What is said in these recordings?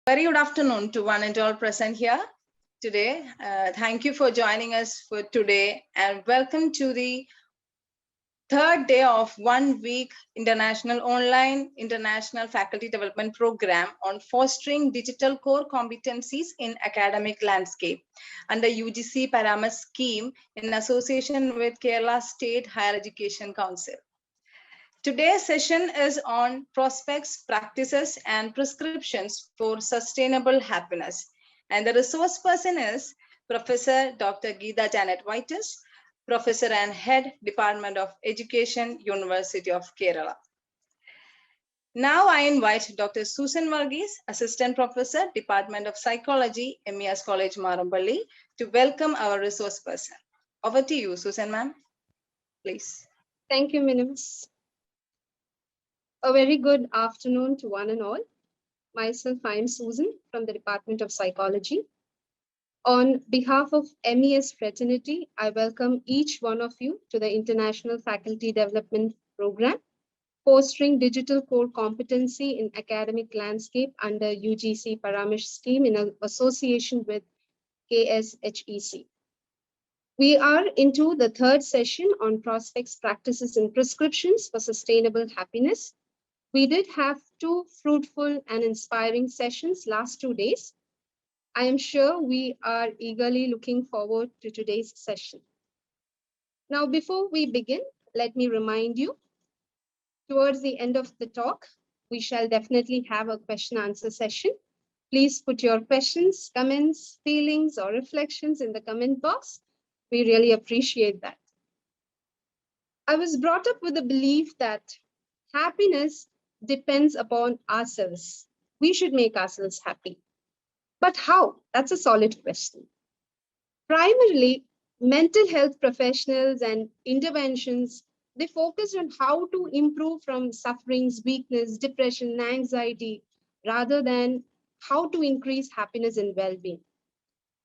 Very good afternoon to one and all present here today. Thank you for joining us for today and welcome to the third day of 1 week international faculty development program on fostering digital core competencies in academic landscape under UGC Paramus scheme in association with Kerala State Higher Education Council. Today's session is on prospects, practices, and prescriptions for sustainable happiness. And the resource person is Professor Dr. Geeta Janet Whitus, Professor and Head, Department of Education, University of Kerala. Now I invite Dr. Susan Varghese, Assistant Professor, Department of Psychology, MES College, Marambally, to welcome our resource person. Over to you, Susan ma'am, please. Thank you, Minimus. A very good afternoon to one and all. Myself, I am Susan from the Department of Psychology. On behalf of MES Fraternity, I welcome each one of you to the International Faculty Development Program, fostering digital core competency in academic landscape under UGC Paramus scheme in association with KSHEC. We are into the third session on prospects, practices, and prescriptions for sustainable happiness. We did have two fruitful and inspiring sessions last 2 days. I am sure we are eagerly looking forward to today's session. Now, before we begin, let me remind you, towards the end of the talk, we shall definitely have a question-answer session. Please put your questions, comments, feelings, or reflections in the comment box. We really appreciate that. I was brought up with the belief that happiness depends upon ourselves. We should make ourselves happy. But how? That's a solid question. Primarily, mental health professionals and interventions, they focus on how to improve from sufferings, weakness, depression, anxiety, rather than how to increase happiness and well-being.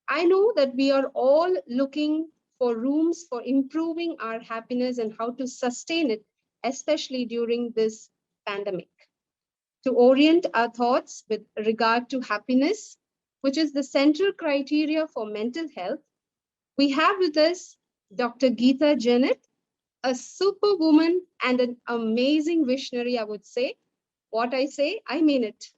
I know that we are all looking for rooms for improving our happiness and how to sustain it, especially during this pandemic. To orient our thoughts with regard to happiness, which is the central criteria for mental health, we have with us Dr. Geeta Janet, a superwoman and an amazing visionary, I would say. What I say, I mean it.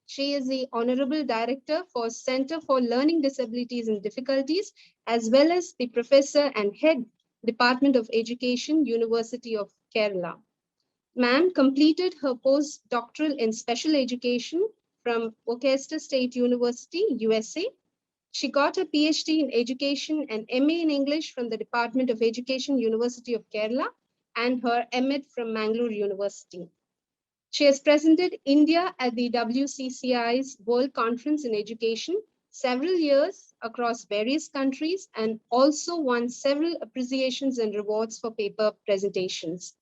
She is the Honorable Director for Center for Learning Disabilities and Difficulties, as well as the Professor and Head, Department of Education, University of Kerala. Ma'am completed her postdoctoral in special education from Worcester State University, USA. She got a PhD in education and MA in English from the Department of Education, University of Kerala, and her MEd from Mangalore University. She has presented India at the WCCI's World Conference in Education several years across various countries and also won several appreciations and rewards for paper presentations.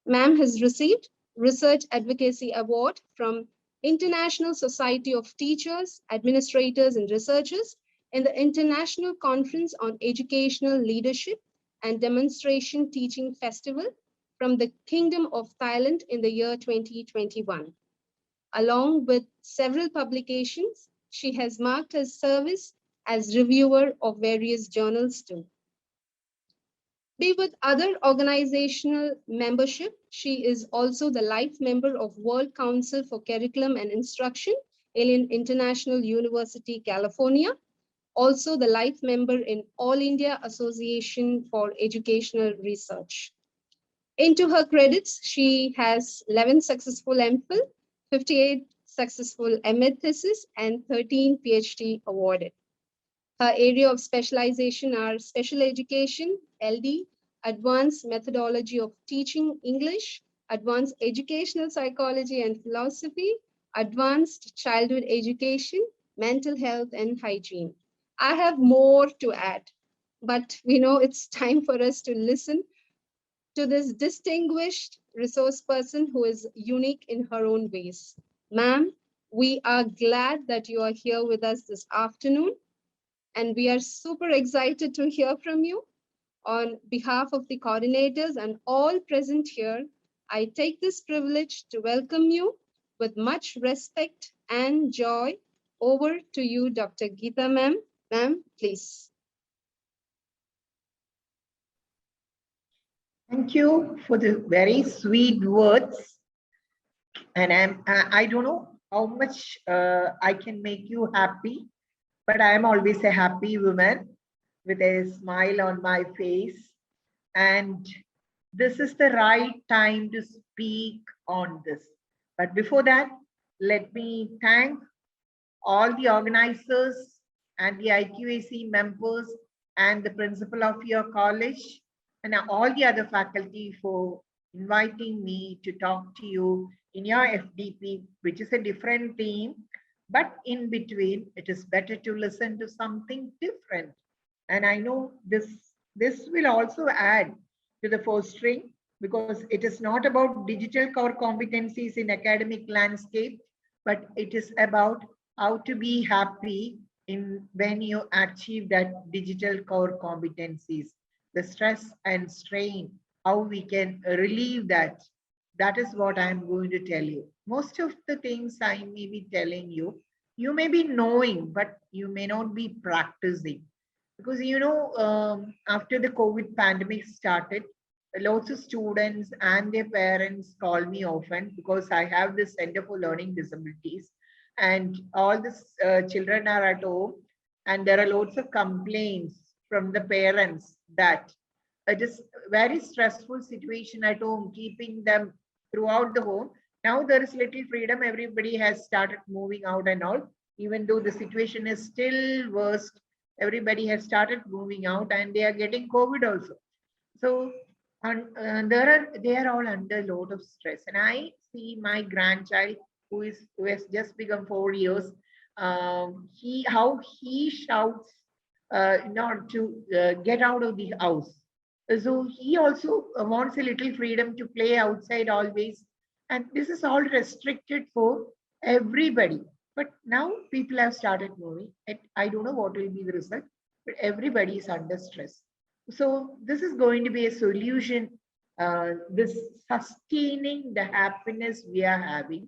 Ma'am has received Research Advocacy Award from International Society of Teachers, Administrators, and Researchers in the International Conference on Educational Leadership and Demonstration Teaching Festival from the Kingdom of Thailand in the year 2021. Along with several publications, she has marked her service as reviewer of various journals too. Be with other organizational membership, she is also the life member of World Council for Curriculum and Instruction in International University, California, also the life member in All India Association for Educational Research. Into her credits, she has 11 successful MPhil, 58 successful MEd thesis, and 13 PhD awarded. Her area of specialization are special education, LD, advanced methodology of teaching English, advanced educational psychology and philosophy, advanced childhood education, mental health, and hygiene. I have more to add, but we know it's time for us to listen to this distinguished resource person who is unique in her own ways. Ma'am, we are glad that you are here with us this afternoon, and we are super excited to hear from you. On behalf of the coordinators and all present here, I take this privilege to welcome you with much respect and joy. Over to you, Dr. Geeta ma'am. Ma'am, please. Thank you for the very sweet words. And I don't know how much I can make you happy, but I am always a happy woman with a smile on my face. And this is the right time to speak on this. But before that, let me thank all the organizers and the IQAC members and the principal of your college and all the other faculty for inviting me to talk to you in your FDP, which is a different theme, but in between, it is better to listen to something different. And I know this will also add to the fostering, because it is not about digital core competencies in academic landscape, but it is about how to be happy in when you achieve that digital core competencies, the stress and strain, how we can relieve that. That is what I'm going to tell you. Most of the things I may be telling you, you may be knowing, but you may not be practicing. Because, after the COVID pandemic started, lots of students and their parents call me often because I have this Center for Learning Disabilities, and all these children are at home, and there are lots of complaints from the parents that it is very stressful situation at home, keeping them throughout the home. Now there is little freedom. Everybody has started moving out and all, even though the situation is still worse. Everybody has started moving out and they are getting COVID also. So they are all under a lot of stress. And I see my grandchild who has just become 4 years. How he shouts in order to get out of the house. So he also wants a little freedom to play outside always. And this is all restricted for everybody. But now people have started moving. I don't know what will be the result, but everybody is under stress. So this is going to be a solution, this sustaining the happiness we are having.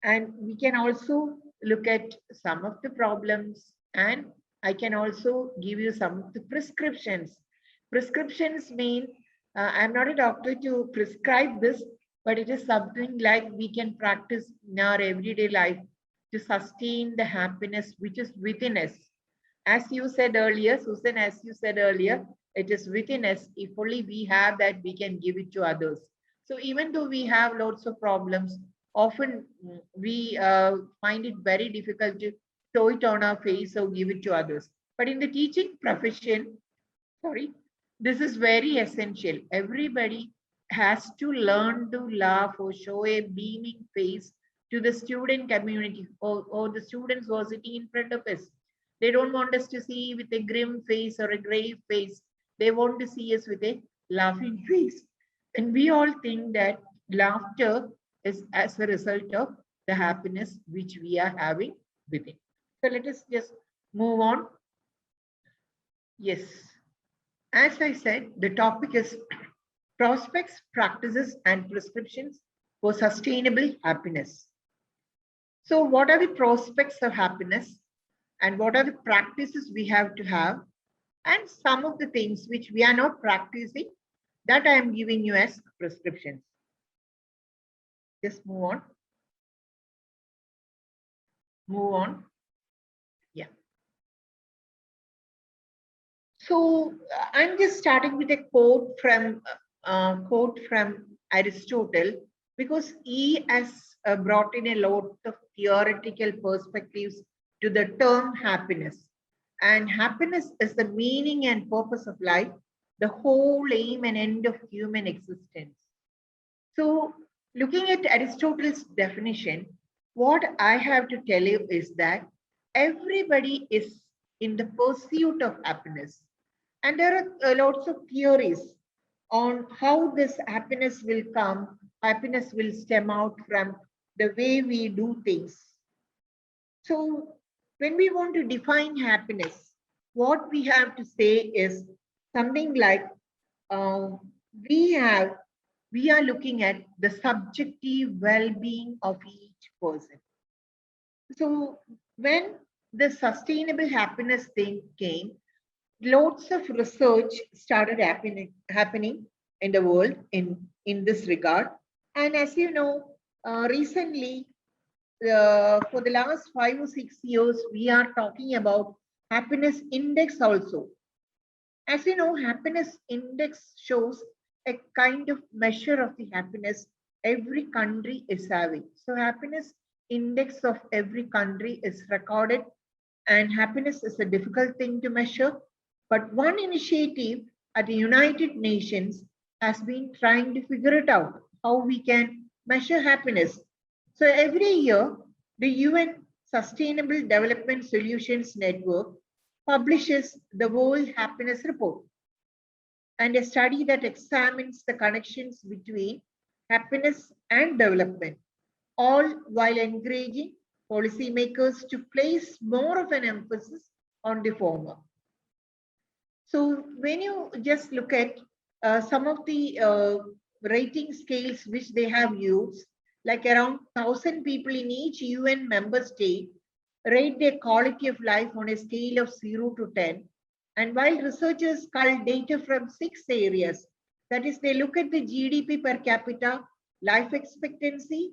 And we can also look at some of the problems, and I can also give you some of the prescriptions. Prescriptions mean I'm not a doctor to prescribe this, but it is something like we can practice in our everyday life to sustain the happiness which is within us. As you said earlier, Susan, as you said earlier, it is within us. If only we have that, we can give it to others. So even though we have lots of problems, often we find it very difficult to show it on our face or give it to others. But in the teaching profession, this is very essential. Everybody has to learn to laugh or show a beaming face to the student community or the students who are sitting in front of us. They don't want us to see with a grim face or a grave face. They want to see us with a laughing face. And we all think that laughter is as a result of the happiness which we are having within. So let us just move on. Yes. As I said, the topic is prospects, practices, and prescriptions for sustainable happiness. So what are the prospects of happiness, and what are the practices we have to have, and some of the things which we are not practicing that I am giving you as prescriptions. Just move on. Move on. Yeah. So I'm just starting with a quote from Aristotle, because he has brought in a lot of theoretical perspectives to the term happiness. And happiness is the meaning and purpose of life, the whole aim and end of human existence. So looking at Aristotle's definition, what I have to tell you is that everybody is in the pursuit of happiness. And there are lots of theories on how this happiness will come. Happiness will stem out from the way we do things. So when we want to define happiness, what we have to say is something like we are looking at the subjective well-being of each person. So when the sustainable happiness thing came, lots of research started happening in the world in this regard. And as you know, recently, for the last 5 or 6 years, we are talking about happiness index also. As you know, happiness index shows a kind of measure of the happiness every country is having. So happiness index of every country is recorded, and happiness is a difficult thing to measure. But one initiative at the United Nations has been trying to figure it out, how we can measure happiness. So every year, the UN Sustainable Development Solutions Network publishes the World Happiness Report, and a study that examines the connections between happiness and development, all while encouraging policymakers to place more of an emphasis on the former. So when you just look at some of the rating scales which they have used, like around 1,000 people in each UN member state rate their quality of life on a scale of 0 to 10. And while researchers cull data from 6 areas, that is, they look at the GDP per capita, life expectancy,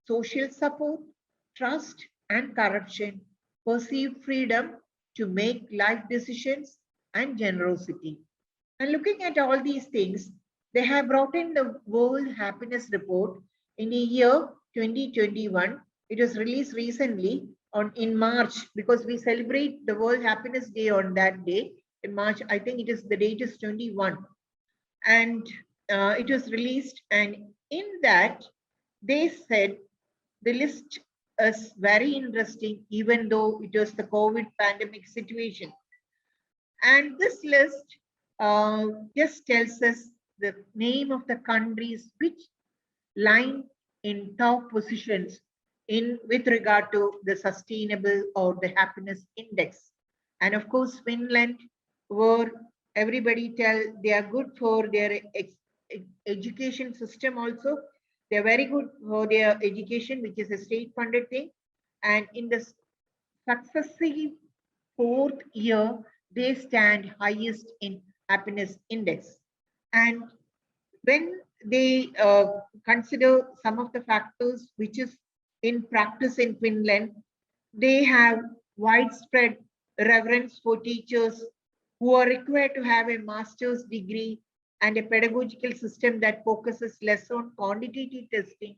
social support, trust and corruption, perceived freedom to make life decisions, and generosity. And looking at all these things, they have brought in the World Happiness Report in the year 2021. It was released recently in March, because we celebrate the World Happiness Day on that day in March. I think it is the date is 21, and it was released. And in that, they said the list is very interesting, even though it was the COVID pandemic situation. And this list just tells us the name of the countries which line in top positions in with regard to the sustainable or the happiness index. And of course, Finland, where everybody tell they are good for their education system also. They're very good for their education, which is a state funded thing. And in the successive 4th year, they stand highest in happiness index. And when they consider some of the factors which is in practice in Finland, they have widespread reverence for teachers who are required to have a master's degree, and a pedagogical system that focuses less on quantitative testing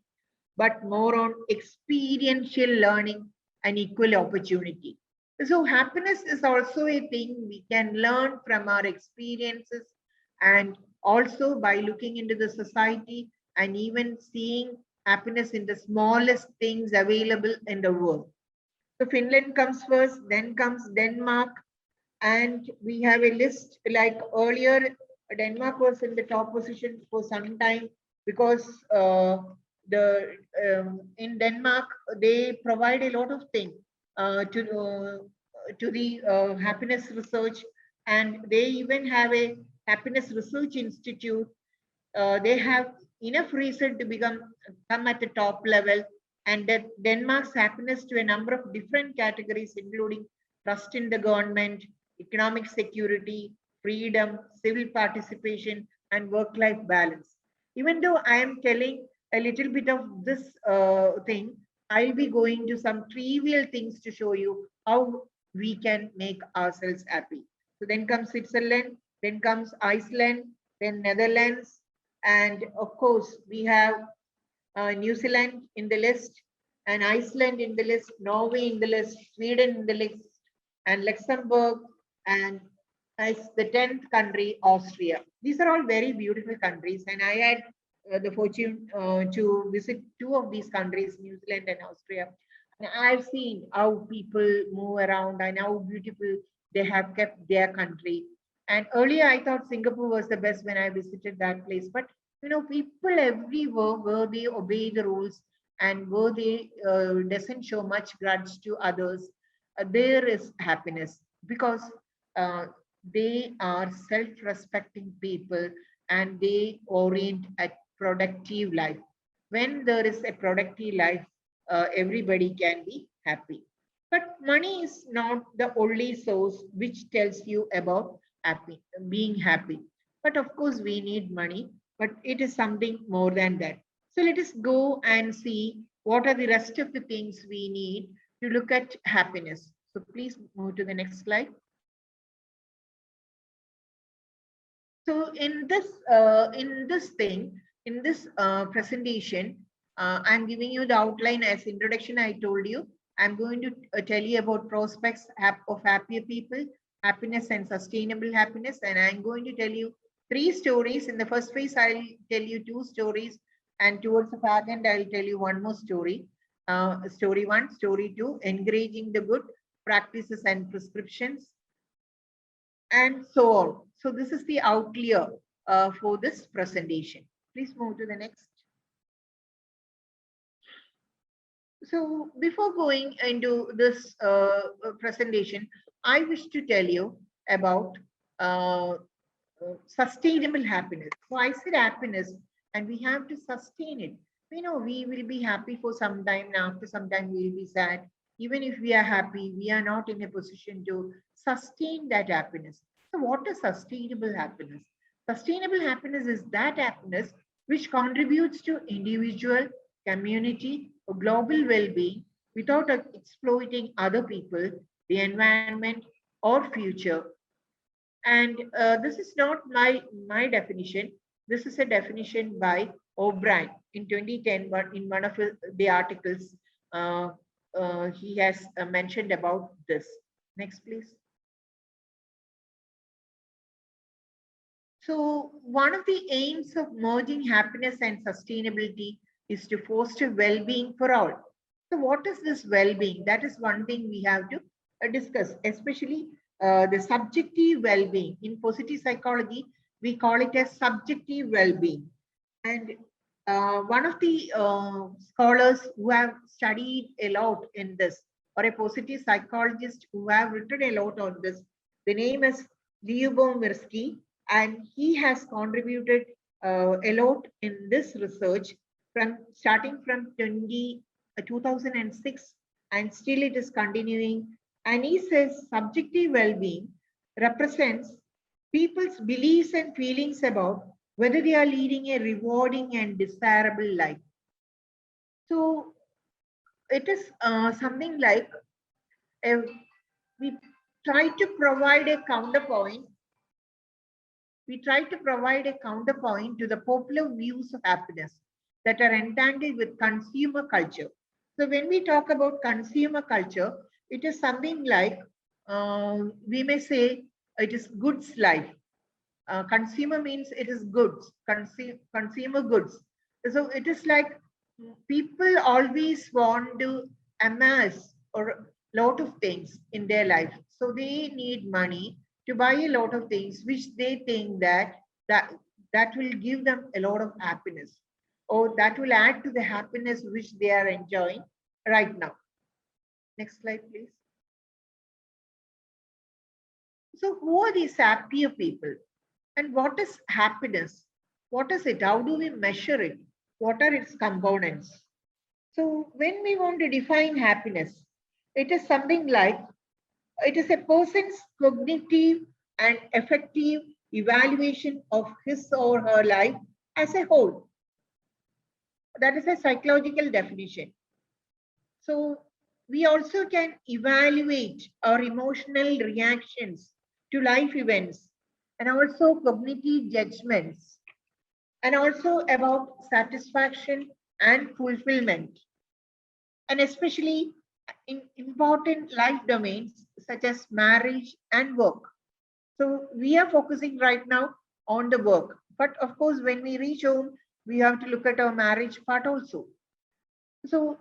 but more on experiential learning and equal opportunity. So happiness is also a thing we can learn from our experiences, and also by looking into the society and even seeing happiness in the smallest things available in the world. So Finland comes first, then comes Denmark, and we have a list like earlier. Denmark was in the top position for some time because in Denmark they provide a lot of things to the happiness research, and they even have a happiness research institute. They have enough reason to come at the top level, and that Denmark's happiness to a number of different categories, including trust in the government, economic security, freedom, civil participation, and work-life balance. Even though I am telling a little bit of this thing, I'll be going to some trivial things to show you how we can make ourselves happy. So then comes Switzerland, then comes Iceland, then Netherlands, and of course we have New Zealand in the list, and Iceland in the list, Norway in the list, Sweden in the list, and Luxembourg, and as the 10th country, Austria. These are all very beautiful countries, and I had the fortune to visit 2 of these countries, New Zealand and Austria. And I've seen how people move around and how beautiful they have kept their country. And earlier I thought Singapore was the best when I visited that place, but you know, people everywhere where they obey the rules and where they doesn't show much grudge to others, there is happiness, because they are self-respecting people and they orient at productive life. When there is a productive life, everybody can be happy. But money is not the only source which tells you about being happy. But of course, we need money, but it is something more than that. So let us go and see what are the rest of the things we need to look at happiness. So please move to the next slide. So in this presentation, I'm giving you the outline as introduction. I told you I'm going to tell you about prospects of happier people, happiness and sustainable happiness, and I'm going to tell you 3 stories. In the first phase, I'll tell you 2 stories, and towards the back end, I'll tell you one more story. Story 1, story 2, encouraging the good practices and prescriptions, and so on. So this is the outlier for this presentation. Please move to the next. So before going into this presentation, I wish to tell you about sustainable happiness. So I said happiness, and we have to sustain it. We know we will be happy for some time, and after some time we will be sad. Even if we are happy, we are not in a position to sustain that happiness. So what is sustainable happiness? Sustainable happiness is that happiness which contributes to individual, community, or global well-being without exploiting other people, the environment, or future. And this is not my definition. This is a definition by O'Brien in 2010, but in one of the articles, he has mentioned about this. Next, please. So one of the aims of merging happiness and sustainability is to foster well-being for all. So what is this well-being? That is one thing we have to discuss, especially the subjective well-being. In positive psychology, we call it as subjective well-being. And one of the scholars who have studied a lot in this, or a positive psychologist who have written a lot on this, the name is Lyubomirsky, and he has contributed a lot in this research from starting from 2006, and still it is continuing. And he says subjective well-being represents people's beliefs and feelings about whether they are leading a rewarding and desirable life. So it is something like we try to provide a counterpoint. We try to provide a counterpoint to the popular views of happiness that are entangled with consumer culture. So when we talk about consumer culture, it is something like, we may say it is goods life. Consumer means it is goods, consumer goods. So it is like people always want to amass or a lot of things in their life. So they need money to buy a lot of things which they think that will give them a lot of happiness, or that will add to the happiness which they are enjoying right now. Next slide, please. So who are these happier people? And what is happiness? What is it? How do we measure it? What are its components? So when we want to define happiness, it is something like, it is a person's cognitive and effective evaluation of his or her life as a whole. That is a psychological definition. So we also can evaluate our emotional reactions to life events, and also cognitive judgments, and also about satisfaction and fulfillment, and especially in important life domains such as marriage and work. So we are focusing right now on the work, but of course, when we reach home, we have to look at our marriage part also. So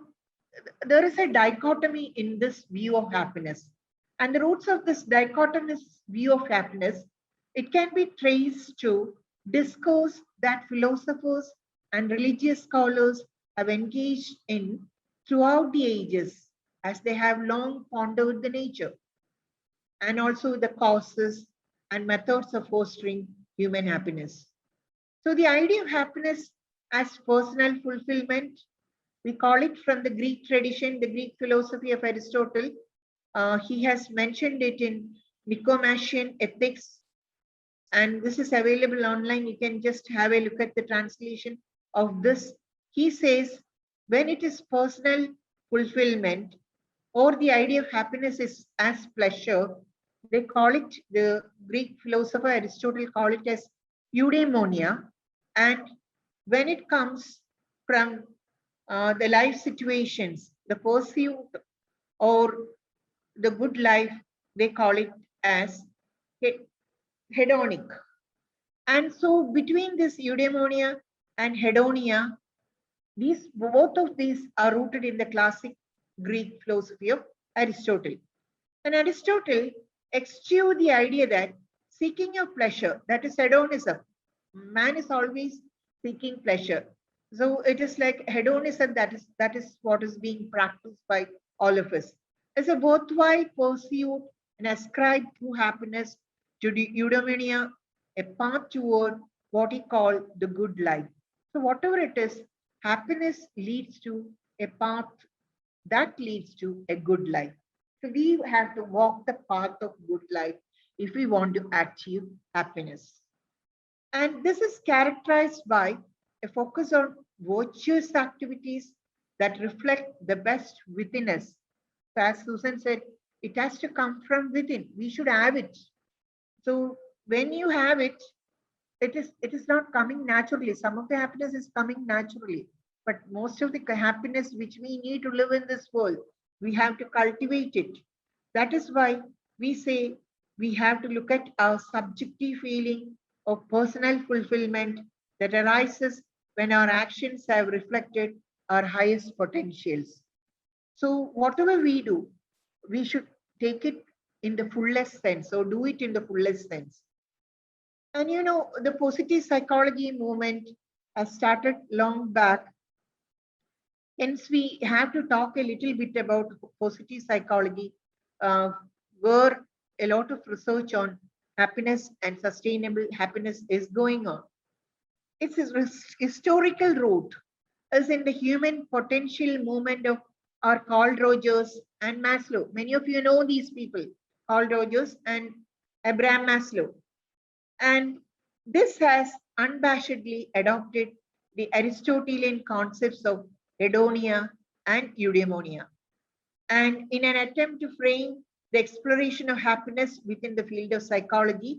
there is a dichotomy in this view of happiness, and the roots of this dichotomous view of happiness, it can be traced to discourse that philosophers and religious scholars have engaged in throughout the ages, as they have long pondered the nature and also the causes and methods of fostering human happiness. So the idea of happiness as personal fulfillment, We call it from the Greek tradition, the Greek philosophy of Aristotle. He has mentioned it in Nicomachean Ethics, and this is available online. You can just have a look at the translation of this. He says, when it is personal fulfillment or the idea of happiness is as pleasure, they call it, the Greek philosopher Aristotle call it as eudaimonia. And when it comes from the life situations, the pursuit or the good life, they call it as hedonic. And so between this eudaimonia and hedonia, both of these are rooted in the classic Greek philosophy of Aristotle. And Aristotle eschewed the idea that seeking of pleasure, that is hedonism. Man is always seeking pleasure. So it is like hedonism, that is what is being practiced by all of us. As a worthwhile pursuit and ascribed true happiness to the eudaimonia, a path toward what he called the good life. So whatever it is, happiness leads to a path that leads to a good life. So we have to walk the path of good life if we want to achieve happiness. And this is characterized by a focus on virtuous activities that reflect the best within us. So as Susan said, it has to come from within. We should have it. So when you have it, it is not coming naturally. Some of the happiness is coming naturally, but most of the happiness which we need to live in this world, we have to cultivate it. That is why we say we have to look at our subjective feeling of personal fulfillment that arises when our actions have reflected our highest potentials. So whatever we do, we should take it in the fullest sense, or do it in the fullest sense. And you know, the positive psychology movement has started long back. Hence, we have to talk a little bit about positive psychology, where a lot of research on happiness and sustainable happiness is going on. Its historical root is in the human potential movement of Carl Rogers and Maslow. Many of you know these people, Carl Rogers and Abraham Maslow. And this has unabashedly adopted the Aristotelian concepts of hedonia and eudaimonia. And in an attempt to frame the exploration of happiness within the field of psychology,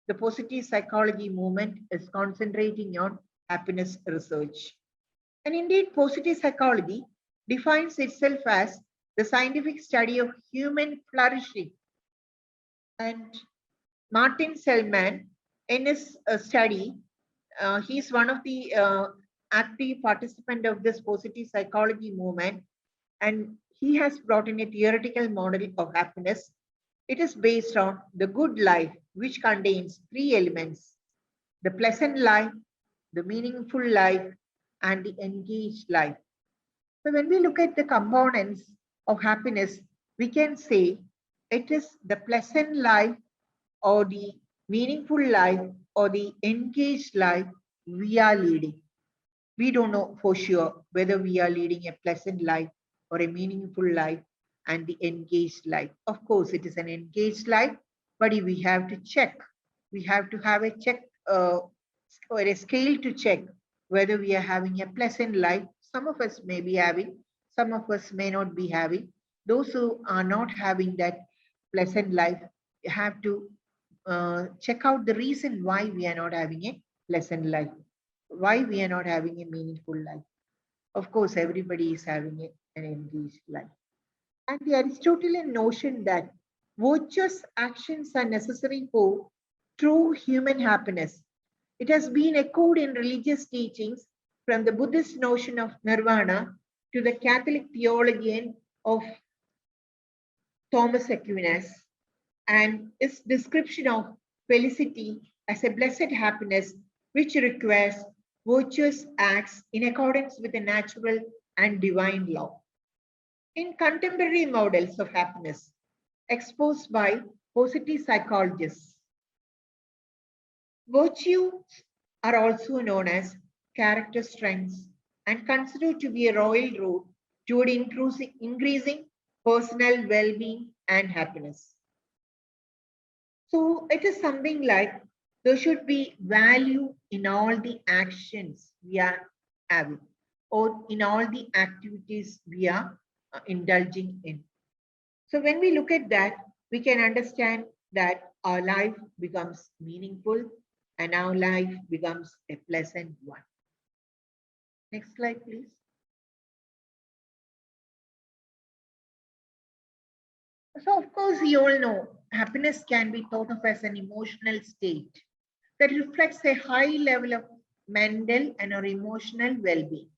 the positive psychology movement is concentrating on happiness research. And indeed, positive psychology defines itself as the scientific study of human flourishing. And Martin Seligman, in his study, he's one of the active participant of this positive psychology movement, and he has brought in a theoretical model of happiness. It is based on the good life, which contains three elements: the pleasant life, the meaningful life, and the engaged life. So when we look at the components of happiness, we can say it is the pleasant life or the meaningful life or the engaged life we are leading. We don't know for sure whether we are leading a pleasant life or a meaningful life and the engaged life. Of course, it is an engaged life, but we have to check. We have to have a check or a scale to check whether we are having a pleasant life. Some of us may be having, some of us may not be having. Those who are not having that pleasant life have to check out the reason why we are not having a pleasant life, why we are not having a meaningful life. Of course, everybody is having an engaged life. And the Aristotelian notion that virtuous actions are necessary for true human happiness. It has been echoed in religious teachings from the Buddhist notion of nirvana to the Catholic theologian of Thomas Aquinas, and its description of felicity as a blessed happiness which requires virtuous acts in accordance with the natural and divine law. In contemporary models of happiness exposed by positive psychologists, virtues are also known as character strengths and considered to be a royal road toward increasing personal well-being and happiness. So it is something like there should be value in all the actions we are having or in all the activities we are indulging in. So when we look at that, we can understand that our life becomes meaningful and our life becomes a pleasant one. Next slide, please. So of course, you all know happiness can be thought of as an emotional state that reflects a high level of mental and or emotional well-being.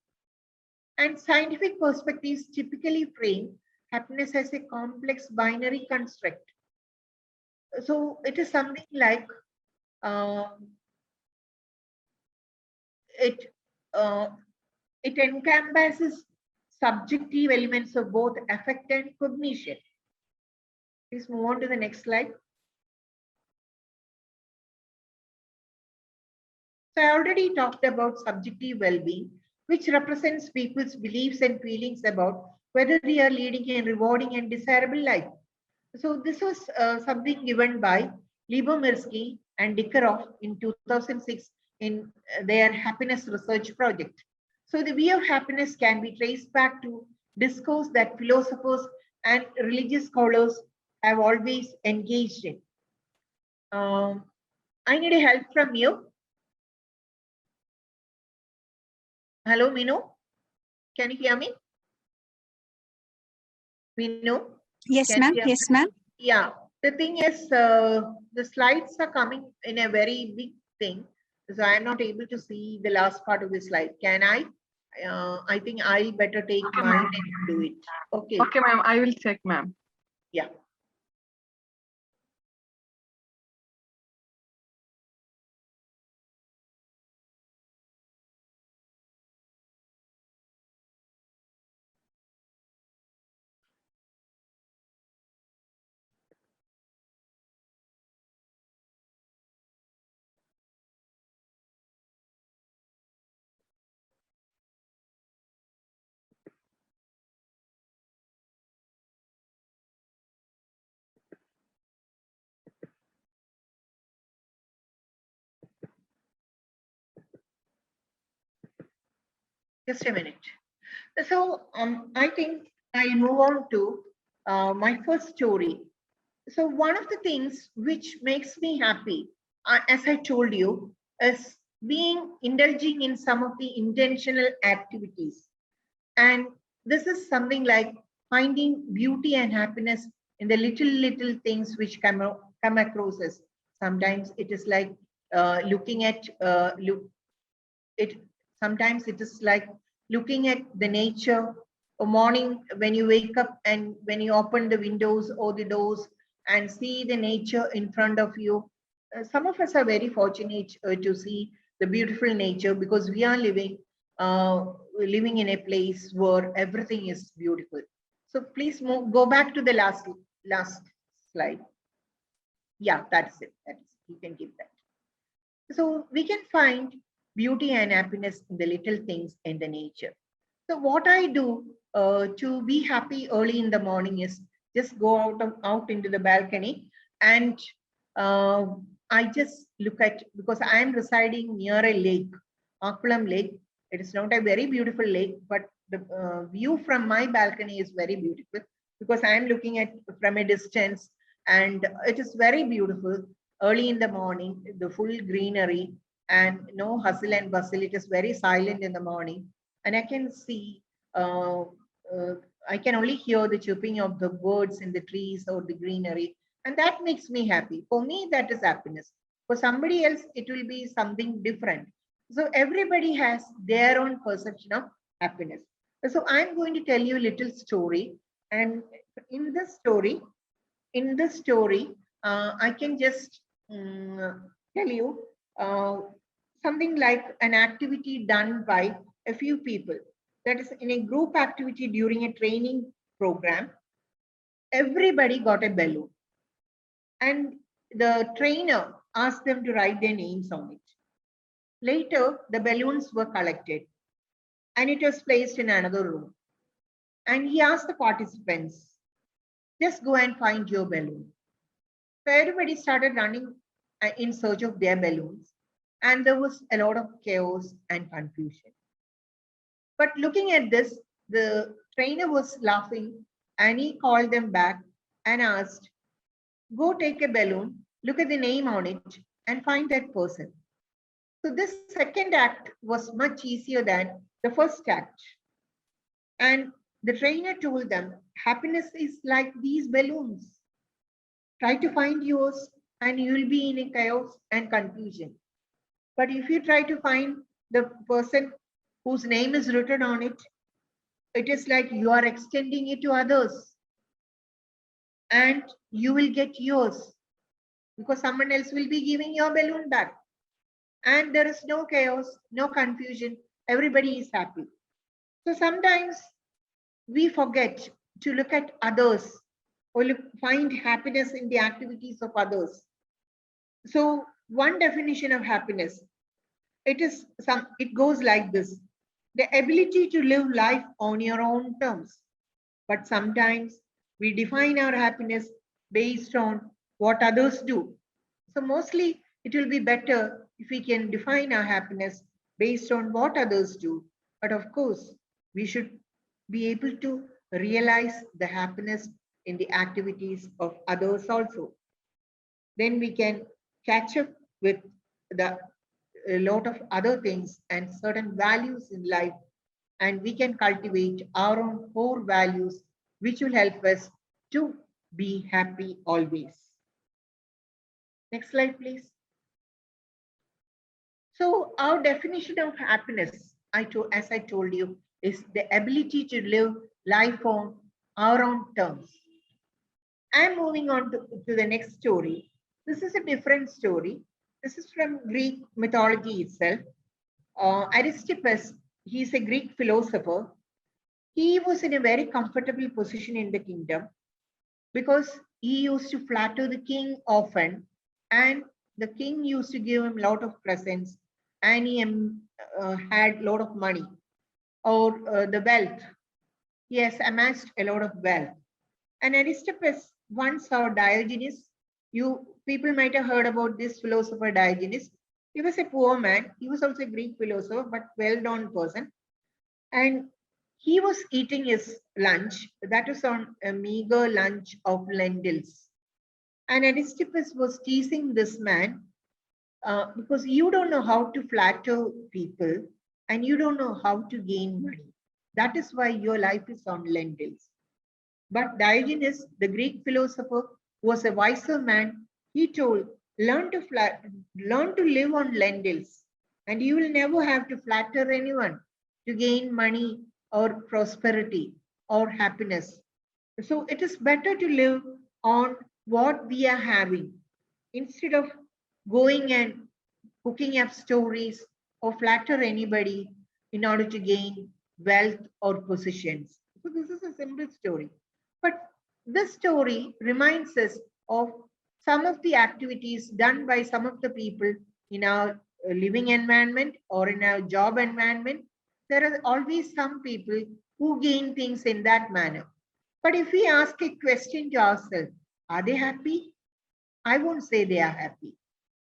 And scientific perspectives typically frame happiness as a complex binary construct. So it is something like it encompasses subjective elements of both affect and cognition. Please move on to the next slide. So I already talked about subjective well-being, which represents people's beliefs and feelings about whether they are leading a rewarding and desirable life. So this was something given by Libomirsky and Dickeroff in 2006 in their happiness research project. So the view of happiness can be traced back to discourse that philosophers and religious scholars have always engaged in. I need a help from you. Hello, Minu. Can you hear me? Minu? Yes, ma'am. Yes, ma'am. Yeah, the thing is, the slides are coming in a very big thing. So I'm not able to see the last part of the slide. Can I? I think I better take mine and do it. Okay. Okay, ma'am. I will check, ma'am. Yeah. Just a minute. So I think I move on to my first story. So one of the things which makes me happy, as I told you, is indulging in some of the intentional activities. And this is something like finding beauty and happiness in the little things which come across us. Sometimes it is like looking at sometimes it is like looking at the nature a morning when you wake up and when you open the windows or the doors and see the nature in front of you. Some of us are very fortunate to see the beautiful nature because we are living in a place where everything is beautiful. So please go back to the last slide. Yeah, that's it. You can keep that. So we can find beauty and happiness in the little things in the nature. So what I do to be happy early in the morning is just go out into the balcony and I just look at, because I am residing near a lake, Akkulam Lake. It is not a very beautiful lake, but the view from my balcony is very beautiful because I am looking at from a distance and it is very beautiful. Early in the morning, the full greenery and no hustle and bustle. It is very silent in the morning. And I can see, I can only hear the chirping of the birds in the trees or the greenery. And that makes me happy. For me, that is happiness. For somebody else, it will be something different. So everybody has their own perception of happiness. So I'm going to tell you a little story. And in this story, I can just tell you something like an activity done by a few people. That is in a group activity during a training program. Everybody got a balloon. And the trainer asked them to write their names on it. Later, the balloons were collected. and it was placed in another room. And he asked the participants, just go and find your balloon. So everybody started running in search of their balloons, and there was a lot of chaos and confusion. But looking at this, the trainer was laughing, and he called them back and asked, go take a balloon, look at the name on it, and find that person. So this second act was much easier than the first act. And the trainer told them, happiness is like these balloons. Try to find yours and you will be in a chaos and confusion. But if you try to find the person whose name is written on it, it is like you are extending it to others. And you will get yours because someone else will be giving your balloon back. And there is no chaos, no confusion. Everybody is happy. So sometimes we forget to look at others or find happiness in the activities of others. So one definition of happiness, it goes like this: the ability to live life on your own terms. But sometimes we define our happiness based on what others do. So mostly it will be better if we can define our happiness based on what others do. But of course, we should be able to realize the happiness in the activities of others also. Then we can catch up with a lot of other things and certain values in life, and we can cultivate our own core values, which will help us to be happy always. Next slide, please. So our definition of happiness, as I told you, is the ability to live life on our own terms. I'm moving on to the next story. This is a different story. This is from Greek mythology itself. Aristippus, he's a Greek philosopher. He was in a very comfortable position in the kingdom because he used to flatter the king often, and the king used to give him a lot of presents, and he had a lot of money or the wealth. He has amassed a lot of wealth. And Aristippus once saw Diogenes. You people might have heard about this philosopher Diogenes. He was a poor man. He was also a Greek philosopher, but well-known person. And he was eating his lunch. That was on a meager lunch of lentils. And Aristippus was teasing this man because you don't know how to flatter people and you don't know how to gain money. That is why your life is on lentils. But Diogenes, the Greek philosopher, was a wiser man. He told, learn to live on lentils, and you will never have to flatter anyone to gain money or prosperity or happiness. So it is better to live on what we are having instead of going and cooking up stories or flatter anybody in order to gain wealth or positions. So this is a simple story. But this story reminds us of some of the activities done by some of the people in our living environment or in our job environment. There are always some people who gain things in that manner. But if we ask a question to ourselves, are they happy? I won't say they are happy.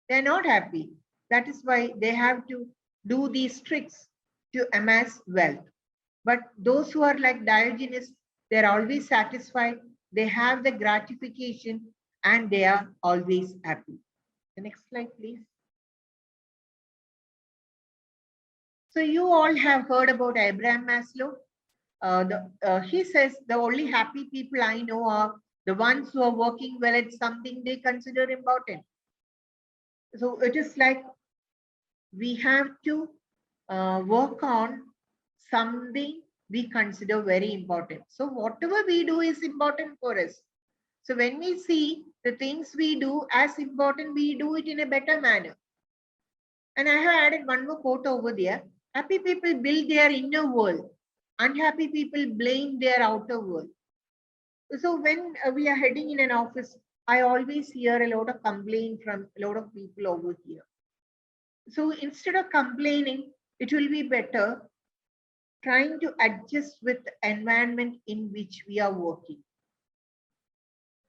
They're not happy. That is why they have to do these tricks to amass wealth. But those who are like Diogenes, they're always satisfied. They have the gratification and they are always happy. The next slide, please. So you all have heard about Abraham Maslow. He says the only happy people I know are the ones who are working well at something they consider important. So it is like we have to work on something we consider very important. So whatever we do is important for us. So when we see the things we do as important, we do it in a better manner. And I have added one more quote over there. Happy people build their inner world. Unhappy people blame their outer world. So when we are heading in an office, I always hear a lot of complaint from a lot of people over here. So instead of complaining, it will be better trying to adjust with the environment in which we are working.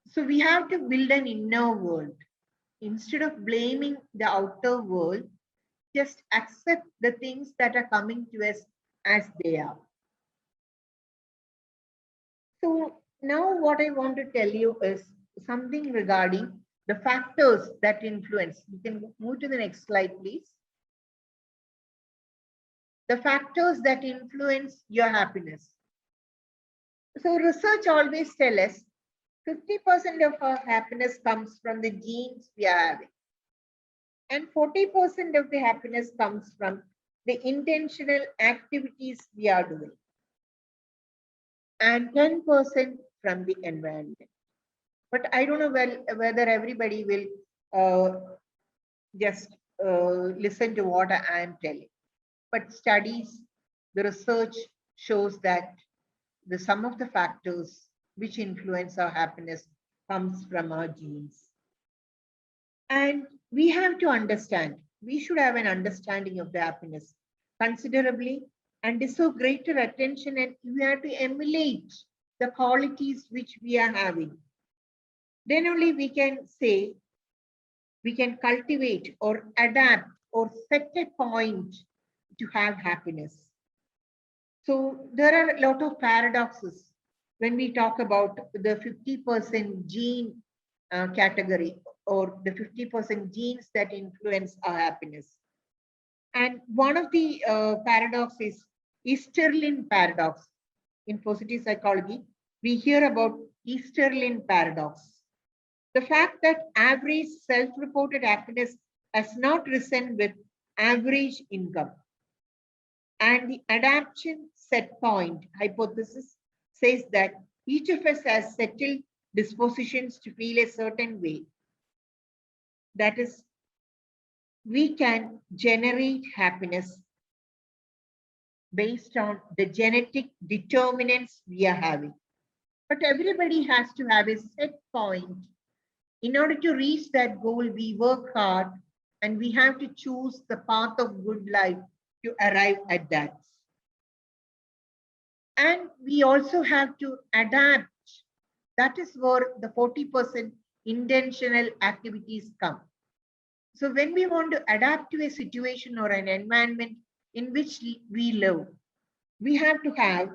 So we have to build an inner world. Instead of blaming the outer world, just accept the things that are coming to us as they are. So now what I want to tell you is something regarding the factors that influence. You can move to the next slide, please. The factors that influence your happiness. So research always tells us 50% of our happiness comes from the genes we are having. And 40% of the happiness comes from the intentional activities we are doing. And 10% from the environment. But I don't know whether everybody will just listen to what I am telling. But studies, the research shows that the sum of the factors which influence our happiness comes from our genes. And we have to understand, we should have an understanding of the happiness considerably and deserve greater attention, and we have to emulate the qualities which we are having. Then only we can say, we can cultivate or adapt or set a point to have happiness. So there are a lot of paradoxes when we talk about the 50% gene category or the 50% genes that influence our happiness. And one of the paradox is Easterlin paradox. In positive psychology, we hear about Easterlin paradox. The fact that average self-reported happiness has not risen with average income. And the adaptation set point hypothesis says that each of us has settled dispositions to feel a certain way. That is, we can generate happiness based on the genetic determinants we are having. But everybody has to have a set point. In order to reach that goal, we work hard and we have to choose the path of good life to arrive at that. And we also have to adapt. That is where the 40% intentional activities come. So when we want to adapt to a situation or an environment in which we live, we have to have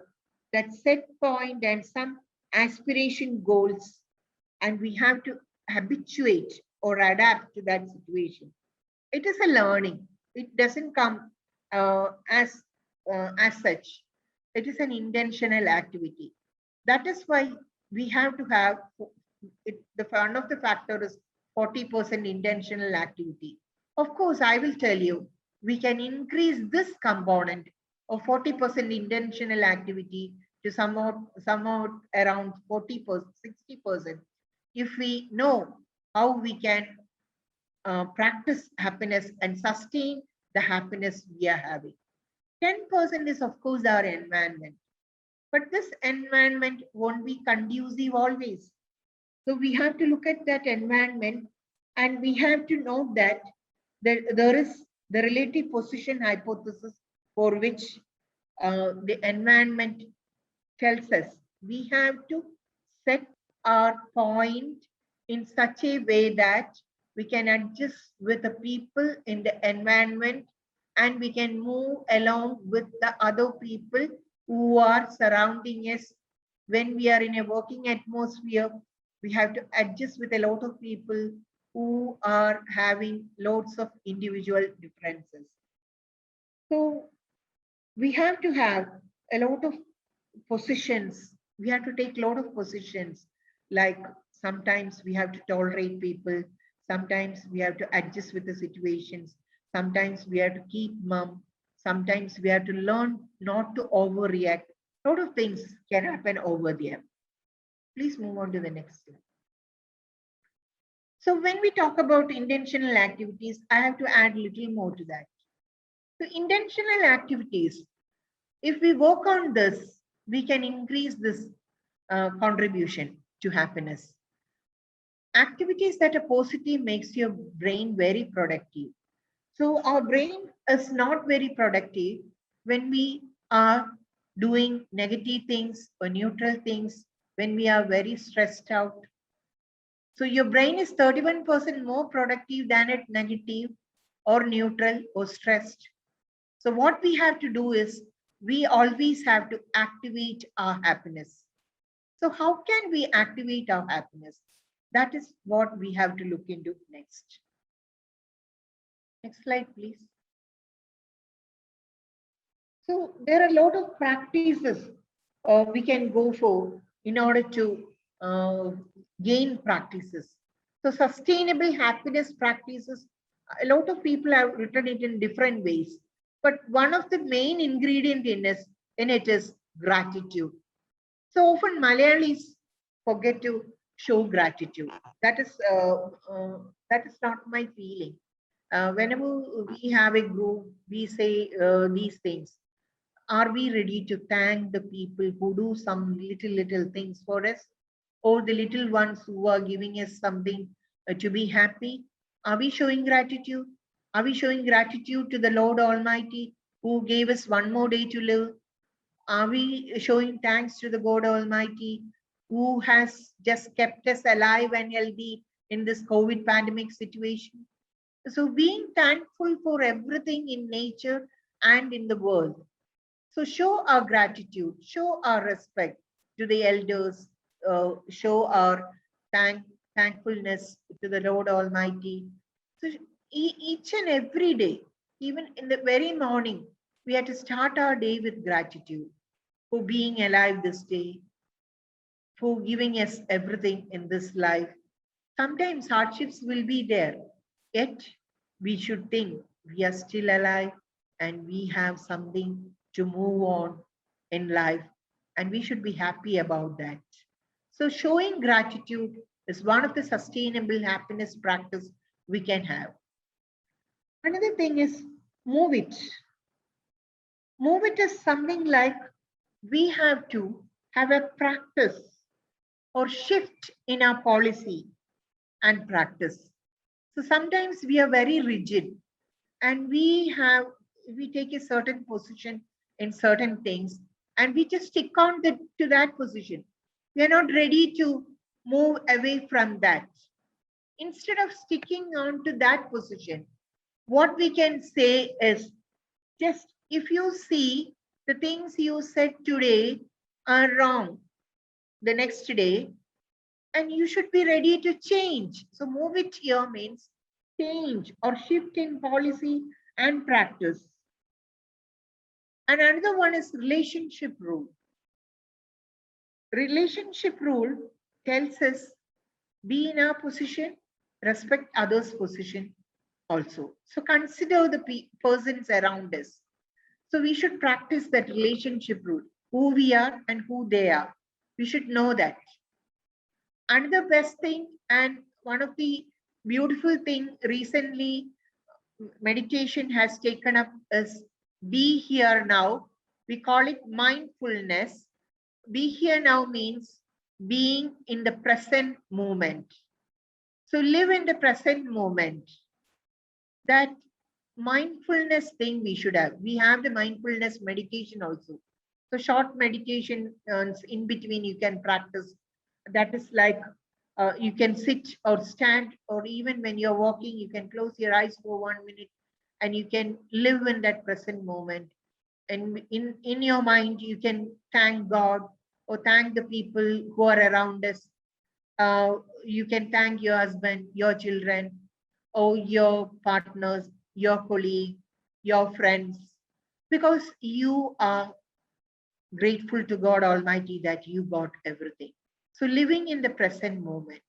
that set point and some aspiration goals, and we have to habituate or adapt to that situation. It is a learning. It doesn't come as such. It is an intentional activity. That is why we have to have it. One of the factor is 40% intentional activity. Of course, I will tell you, we can increase this component of 40% intentional activity to somewhat around 40%, 60%, if we know how we can practice happiness and sustain the happiness we are having. 10% is, of course, our environment. But this environment won't be conducive always. So we have to look at that environment, and we have to know that there is the relative position hypothesis for which the environment tells us we have to set our point in such a way that we can adjust with the people in the environment, and we can move along with the other people who are surrounding us. When we are in a working atmosphere, we have to adjust with a lot of people who are having lots of individual differences. So we have to have a lot of positions. We have to take a lot of positions, like sometimes we have to tolerate people, sometimes we have to adjust with the situations, sometimes we have to keep mum, sometimes we have to learn not to overreact. A lot of things can happen over there. Please move on to the next slide. So when we talk about intentional activities, I have to add a little more to that. So intentional activities, if we work on this, we can increase this contribution to happiness. Activities that are positive makes your brain very productive. So our brain is not very productive when we are doing negative things or neutral things when we are very stressed out. So your brain is 31% more productive than at negative or neutral or stressed. So what we have to do is we always have to activate our happiness. So how can we activate our happiness? That is what we have to look into next. Next slide, please. So there are a lot of practices we can go for in order to gain practices. So sustainable happiness practices, a lot of people have written it in different ways, but one of the main ingredient in it is gratitude. So often Malayalis forget to show gratitude. That is not my feeling. Whenever we have a group, we say these things. Are we ready to thank the people who do some little things for us, or the little ones who are giving us something to be happy? Are we showing gratitude? Are we showing gratitude to the Lord Almighty who gave us one more day to live? Are we showing thanks to the God Almighty who has just kept us alive and healthy in this COVID pandemic situation? So being thankful for everything in nature and in the world. So show our gratitude, show our respect to the elders, show our thankfulness to the Lord Almighty. So each and every day, even in the very morning, we have to start our day with gratitude for being alive this day, for giving us everything in this life. Sometimes hardships will be there, yet we should think we are still alive and we have something to move on in life, and we should be happy about that. So showing gratitude is one of the sustainable happiness practice we can have. Another thing is move it. Move it is something like we have to have a practice or shift in our policy and practice. So sometimes we are very rigid and we take a certain position in certain things and we just stick on to that position. We are not ready to move away from that. Instead of sticking on to that position, what we can say is, just if you see the things you said today are wrong the next day, and you should be ready to change. So move it here means change or shift in policy and practice. And another one is relationship rule. Relationship rule tells us be in our position, respect others' position also. So consider the persons around us. So we should practice that relationship rule, who we are and who they are. We should know that. Another best thing and one of the beautiful thing recently meditation has taken up is be here now. We call it mindfulness. Be here now means being in the present moment. So live in the present moment. That mindfulness thing we should have. We have the mindfulness meditation also. So short meditation in between you can practice. That is like you can sit or stand, or even when you're walking, you can close your eyes for 1 minute and you can live in that present moment. And in your mind, you can thank God or thank the people who are around us. You can thank your husband, your children, or your partners, your colleague, your friends, because you are grateful to God Almighty that you got everything. So living in the present moment.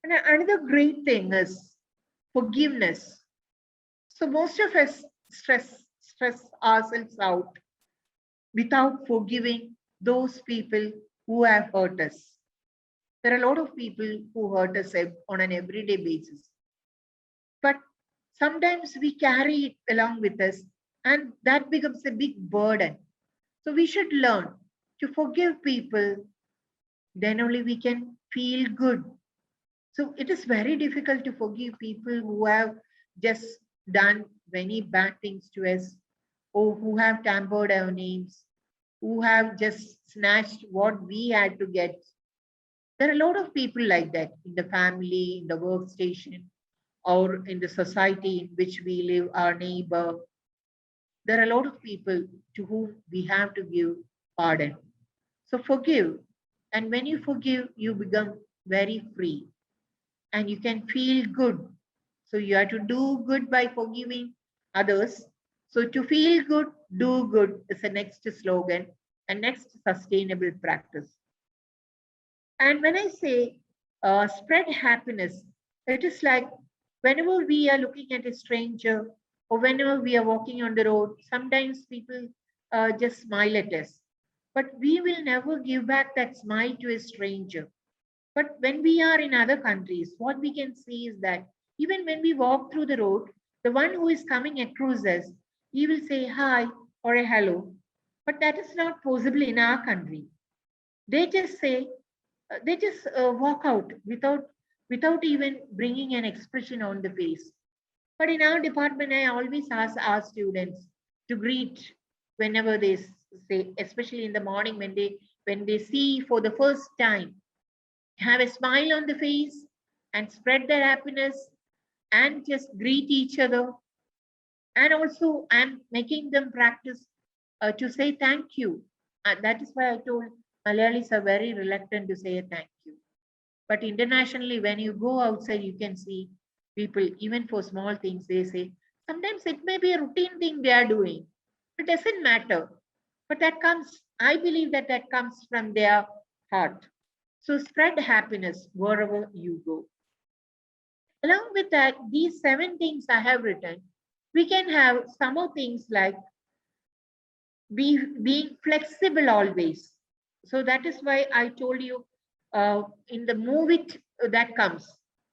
And another great thing is forgiveness. So most of us stress ourselves out without forgiving those people who have hurt us. There are a lot of people who hurt us on an everyday basis. But sometimes we carry it along with us and that becomes a big burden. So we should learn to forgive people, then only we can feel good. So it is very difficult to forgive people who have just done many bad things to us or who have tampered our names. who have just snatched what we had to get. There are a lot of people like that in the family, in the workstation, or in the society in which we live, our neighbor. There are a lot of people to whom we have to give pardon. So forgive. And when you forgive, you become very free and you can feel good. So you have to do good by forgiving others. So to feel good, do good is the next slogan and next sustainable practice. And when I say spread happiness, it is like whenever we are looking at a stranger or whenever we are walking on the road, sometimes people just smile at us. But we will never give back that smile to a stranger. But when we are in other countries, what we can see is that even when we walk through the road, the one who is coming across us, he will say hi or a hello. But that is not possible in our country. They just say, they just walk out without even bringing an expression on the face. But in our department, I always ask our students to greet whenever they say, especially in the morning when they see for the first time, have a smile on the face and spread their happiness and just greet each other. And also, I'm making them practice to say thank you. That is why I told Malayalis are very reluctant to say a thank you. But internationally, when you go outside, you can see people, even for small things, they say, sometimes it may be a routine thing they are doing. It doesn't matter. But that comes, I believe that that comes from their heart. So spread happiness wherever you go. Along with that, these 7 things I have written, we can have some of things like being flexible always. So that is why I told you in the move it that comes,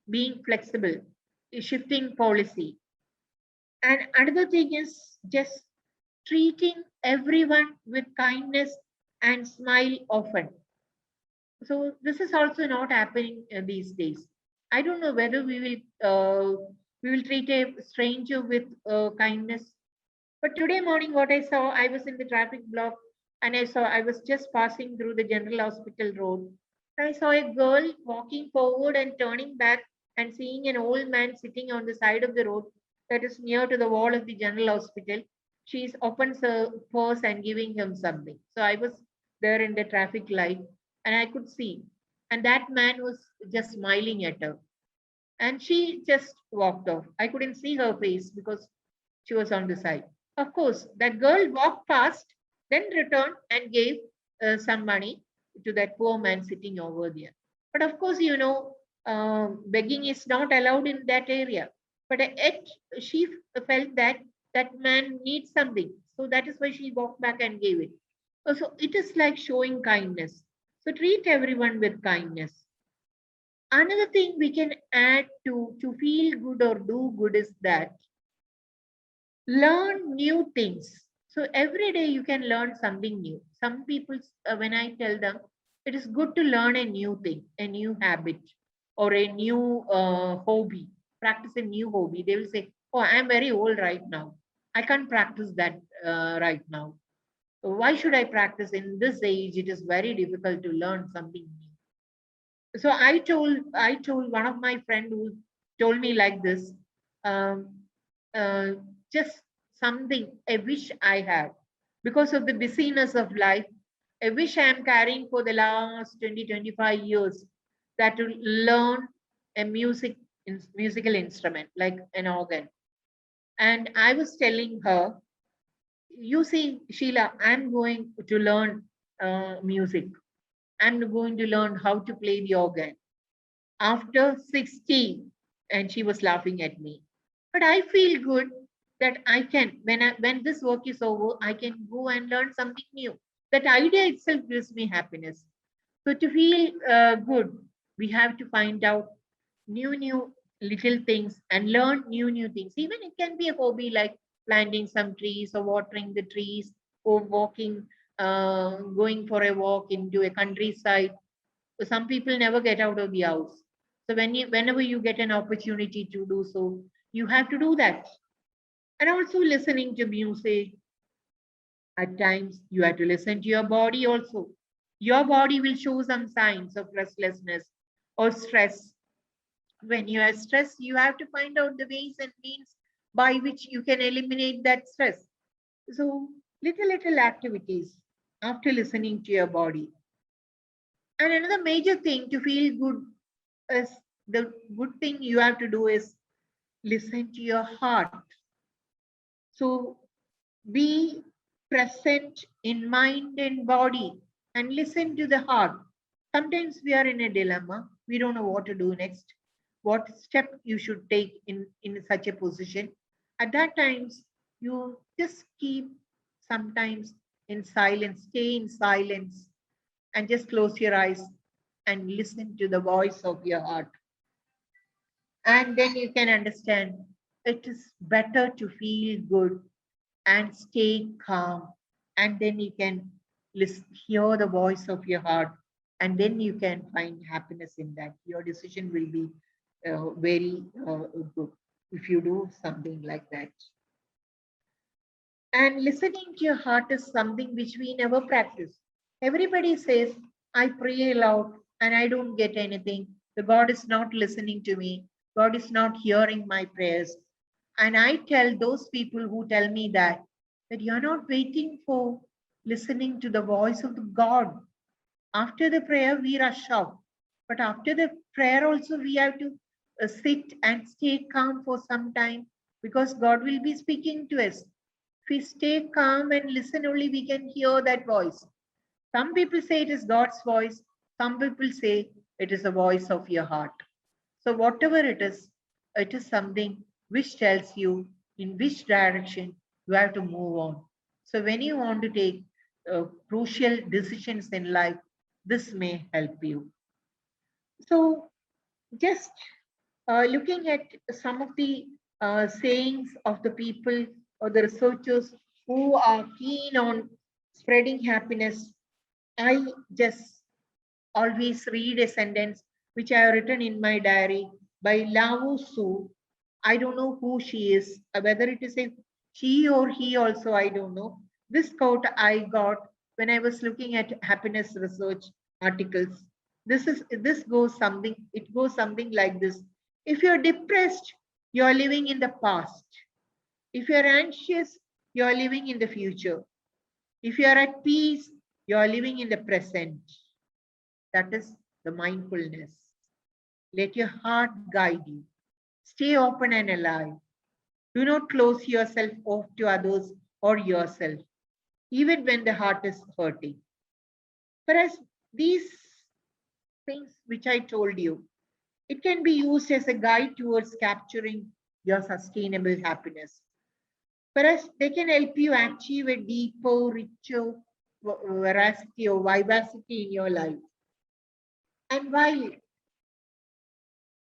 being flexible, shifting policy. And another thing is just treating everyone with kindness and smile often. So this is also not happening these days. I don't know whether we will treat a stranger with kindness. But today morning, what I saw, I was in the traffic block and I was just passing through the General Hospital road. I saw a girl walking forward and turning back and seeing an old man sitting on the side of the road that is near to the wall of the General Hospital. She's opens her purse and giving him something. So I was there in the traffic light and I could see. And that man was just smiling at her. And she just walked off. I couldn't see her face because she was on the side. Of course, that girl walked past, then returned and gave some money to that poor man sitting over there. But of course, begging is not allowed in that area. But yet she felt that that man needs something. So that is why she walked back and gave it. So it is like showing kindness. So treat everyone with kindness. Another thing we can add to feel good or do good is that learn new things. So every day you can learn something new. Some people, when I tell them, it is good to learn a new thing, a new habit, or a new hobby, practice a new hobby. They will say, oh, I'm very old right now. I can't practice that right now. So why should I practice in this age? It is very difficult to learn something new. So I told one of my friend who told me like this, um, uh, just something, a wish I have because of the busyness of life, a wish I am carrying for the last 20, 25 years, that to learn a musical instrument like an organ. And I was telling her, you see, Sheila, I'm going to learn music. I'm going to learn how to play the organ after 60. And she was laughing at me. But I feel good that I can, when this work is over, I can go and learn something new. That idea itself gives me happiness. So to feel good, we have to find out new little things and learn new things. Even it can be a hobby like planting some trees or watering the trees or walking, going for a walk into a countryside. So some people never get out of the house. So whenever you get an opportunity to do so, you have to do that. And also listening to music, At times, you have to listen to your body also. Your body will show some signs of restlessness or stress. When you are stressed, you have to find out the ways and means by which you can eliminate that stress. So, little activities after listening to your body. And another major thing to feel good is the good thing you have to do is listen to your heart. So, be present in mind and body and listen to the heart. Sometimes we are in a dilemma. We don't know what to do next, what step you should take in such a position. At that times, you just keep sometimes in silence, stay in silence, and just close your eyes and listen to the voice of your heart. And then you can understand it is better to feel good and stay calm. And then you can listen, hear the voice of your heart. And then you can find happiness in that. Your decision will be very good if you do something like that. And listening to your heart is something which we never practice. Everybody says, I pray aloud and I don't get anything. The God is not listening to me. God is not hearing my prayers. And I tell those people who tell me that you're not waiting for listening to the voice of the God. After the prayer, we rush out. But after the prayer also, we have to sit and stay calm for some time because God will be speaking to us. If we stay calm and listen only, we can hear that voice. Some people say it is God's voice. Some people say it is the voice of your heart. So whatever it is something which tells you in which direction you have to move on. So when you want to take crucial decisions in life, this may help you. So just looking at some of the sayings of the people or the researchers who are keen on spreading happiness, I just always read a sentence which I have written in my diary by Lao Tzu. I don't know who she is, whether it is a she or he also, I don't know. This quote I got when I was looking at happiness research articles. This goes something, it goes something like this. If you're depressed, you're living in the past. If you're anxious, you're living in the future. If you're at peace, you're living in the present. That is the mindfulness. Let your heart guide you. Stay open and alive. Do not close yourself off to others or yourself, even when the heart is hurting. Whereas these things which I told you, it can be used as a guide towards capturing your sustainable happiness. Whereas they can help you achieve a deeper, richer veracity or vivacity in your life. And while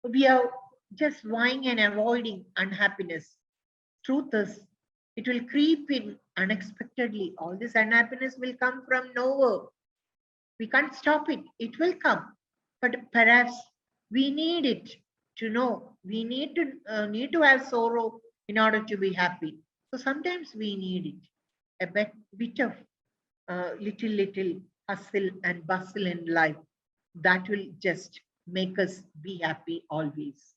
we are just vying and avoiding unhappiness, truth is, it will creep in unexpectedly. All this unhappiness will come from nowhere. We can't stop it. It will come. But perhaps we need it to know. We need to have sorrow in order to be happy. So sometimes we need it. A bit of little hustle and bustle in life that will just make us be happy always.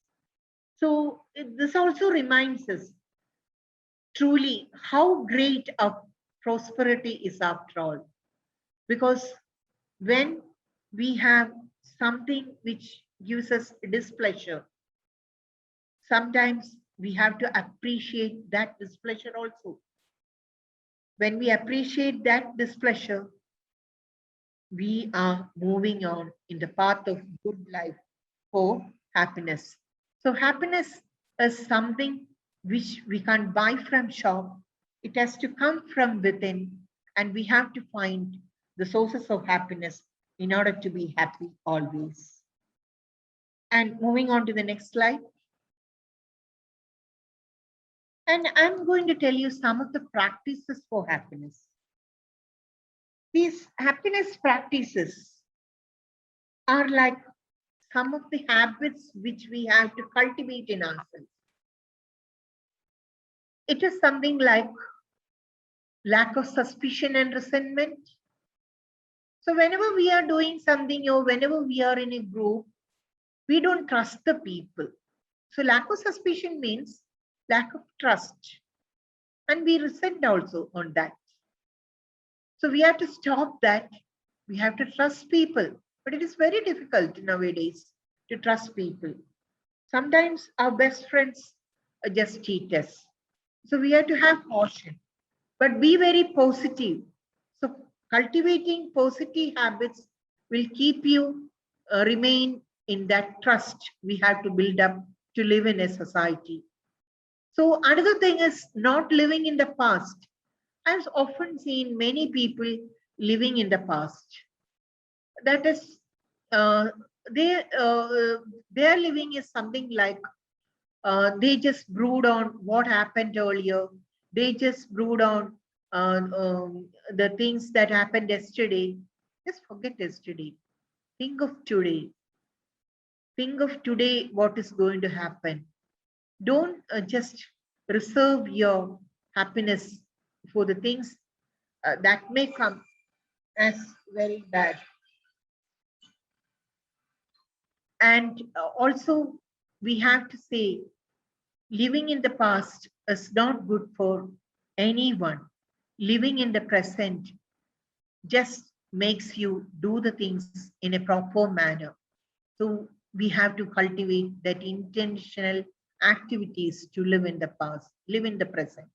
So this also reminds us truly how great our prosperity is after all. Because when we have something which gives us displeasure, sometimes we have to appreciate that displeasure also. When we appreciate that displeasure, we are moving on in the path of good life for happiness. So happiness is something which we can't buy from shop. It has to come from within, and we have to find the sources of happiness in order to be happy always. And moving on to the next slide. And I'm going to tell you some of the practices for happiness. These happiness practices are like some of the habits which we have to cultivate in ourselves. It is something like lack of suspicion and resentment. So whenever we are doing something or whenever we are in a group, we don't trust the people. So lack of suspicion means lack of trust. And we resent also on that. So we have to stop that. We have to trust people. But it is very difficult nowadays to trust people. Sometimes our best friends just cheat us. So we have to have caution, but be very positive. So cultivating positive habits will keep you remain in that trust we have to build up to live in a society. So another thing is not living in the past. I've often seen many people living in the past. That is, uh, they, their living is something like they just brood on what happened earlier. They just brood on the things that happened yesterday. Just forget yesterday. Think of today. Think of today, what is going to happen. Don't just reserve your happiness for the things that may come as very bad. And also, we have to say, living in the past is not good for anyone. Living in the present just makes you do the things in a proper manner. So we have to cultivate that intentional activities to live in the past, live in the present.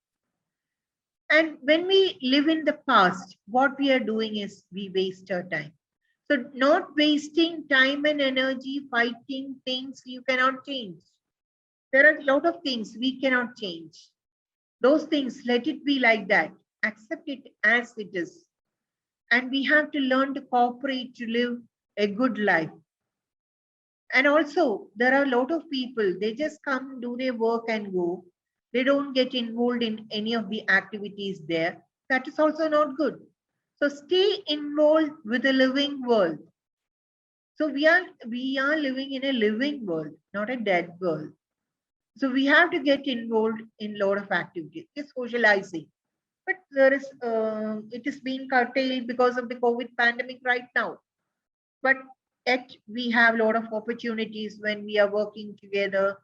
And when we live in the past, what we are doing is we waste our time. So not wasting time and energy fighting things you cannot change. There are a lot of things we cannot change. Those things, let it be like that. Accept it as it is. And we have to learn to cooperate to live a good life. And also, there are a lot of people, they just come, do their work and go. They don't get involved in any of the activities there. That is also not good. So stay involved with the living world. So we are living in a living world, not a dead world. So we have to get involved in a lot of activities, just socializing. But there is, it is being curtailed because of the COVID pandemic right now. But yet we have a lot of opportunities when we are working together.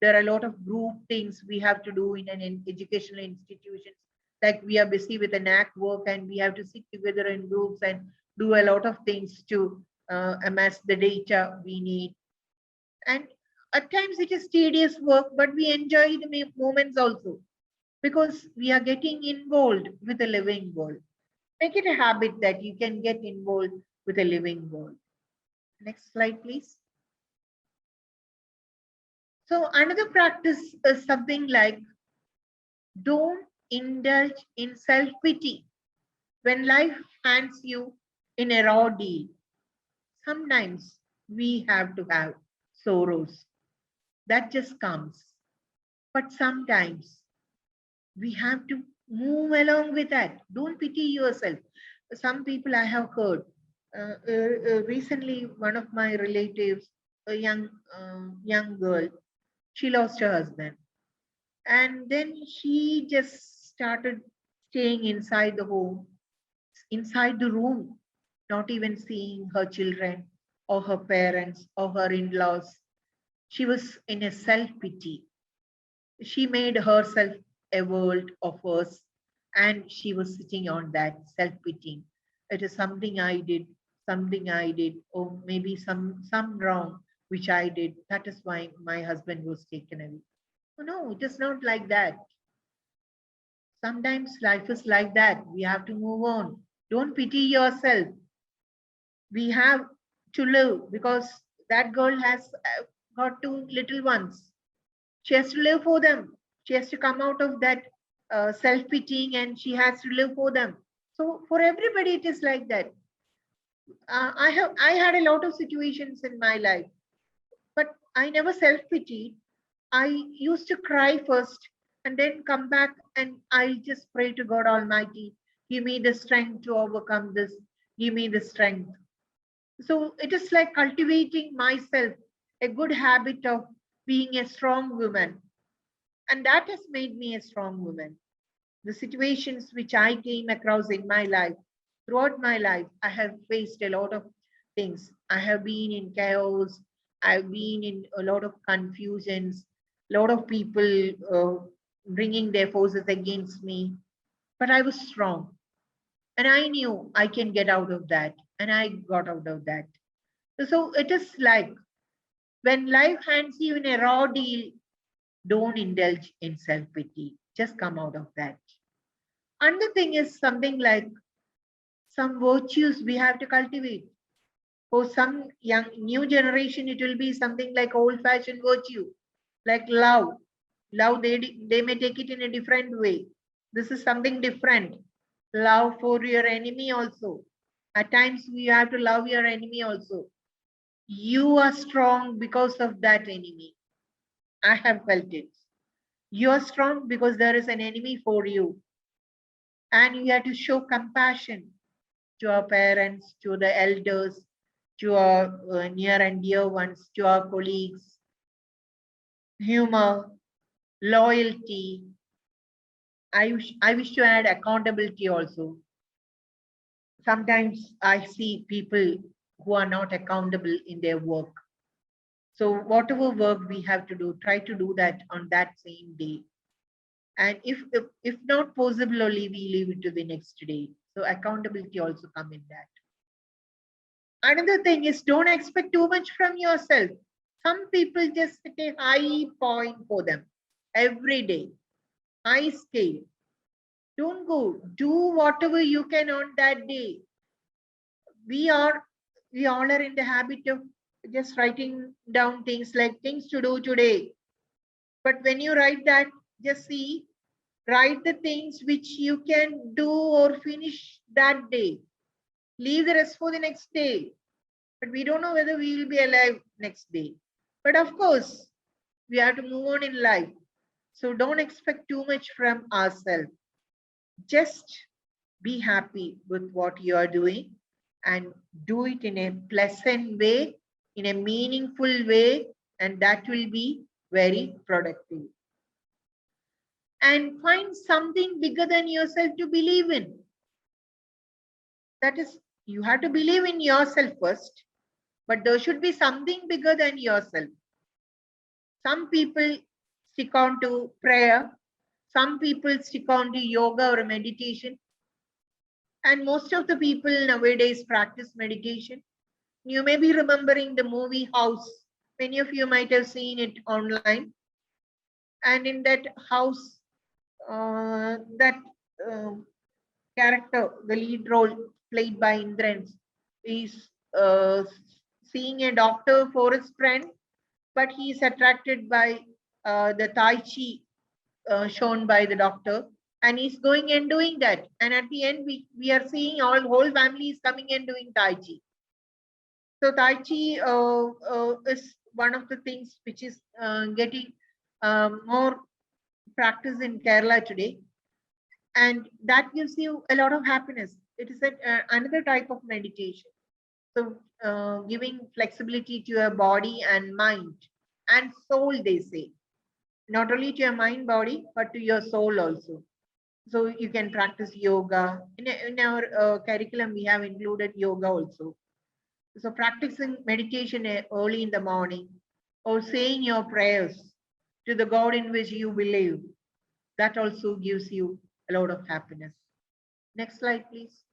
There are a lot of group things we have to do in an educational institution. Like we are busy with an act work and we have to sit together in groups and do a lot of things to amass the data we need. And at times it is tedious work, but we enjoy the moments also because we are getting involved with the living world. Make it a habit that you can get involved with a living world. Next slide, please. So another practice is something like don't indulge in self-pity. When life hands you in a raw deal, sometimes we have to have sorrows. That just comes. But sometimes we have to move along with that. Don't pity yourself. Some people I have heard, recently one of my relatives, a young girl, she lost her husband. And then she just started staying inside the home, inside the room, not even seeing her children or her parents or her in-laws. She was in a self-pity. She made herself a world of hers and she was sitting on that self-pitying. It is something I did, or maybe some wrong which I did. That is why my husband was taken away. Oh, no, it is not like that. Sometimes life is like that. We have to move on. Don't pity yourself. We have to live because that girl has got two little ones. She has to live for them. She has to come out of that self-pitying and she has to live for them. So for everybody, it is like that. I had a lot of situations in my life, but I never self-pitied. I used to cry first and then come back and I'll just pray to God Almighty, give me the strength to overcome this, give me the strength. So it is like cultivating myself a good habit of being a strong woman. And that has made me a strong woman. the situations which I came across in my life. Throughout my life, I have faced a lot of things. I have been in chaos. I've been in a lot of confusions, a lot of people bringing their forces against me. But I was strong and I knew I can get out of that. And I got out of that. So it is like when life hands you in a raw deal, don't indulge in self pity. Just come out of that. Another thing is something like some virtues we have to cultivate. For some young new generation, it will be something like old-fashioned virtue, like love. Love, they may take it in a different way. This is something different. Love for your enemy also. At times, you have to love your enemy also. You are strong because of that enemy. I have felt it. You are strong because there is an enemy for you. And you have to show compassion to our parents, to the elders, to our near and dear ones, to our colleagues. Humor, loyalty. I wish to add accountability also. Sometimes I see people who are not accountable in their work. So whatever work we have to do, try to do that on that same day. And if not possible, only we leave it to the next day. So accountability also come in that. Another thing is don't expect too much from yourself. Some people just set a high point for them every day, high scale. Don't go. Do whatever you can on that day. We all are in the habit of just writing down things like things to do today. But when you write that, just see, write the things which you can do or finish that day. Leave the rest for the next day. But we don't know whether we will be alive next day. But of course, we have to move on in life. So don't expect too much from ourselves. Just be happy with what you are doing and do it in a pleasant way, in a meaningful way, and that will be very productive. And find something bigger than yourself to believe in. That is, you have to believe in yourself first, but there should be something bigger than yourself. Some people stick on to prayer. Some people stick on to yoga or meditation. And most of the people nowadays practice meditation. You may be remembering the movie House. Many of you might have seen it online. And in that house, that character, the lead role played by Indrans, is seeing a doctor for his friend, but he is attracted by the Tai Chi shown by the doctor, and he's going and doing that. And at the end, we are seeing whole family is coming and doing Tai Chi. So Tai Chi is one of the things which is getting more practice in Kerala today. And that gives you a lot of happiness. It is another type of meditation. So giving flexibility to your body and mind and soul, they say. Not only to your mind, body, but to your soul also. So you can practice yoga. In our curriculum, we have included yoga also. So practicing meditation early in the morning or saying your prayers to the God in which you believe, that also gives you a lot of happiness. Next slide, please.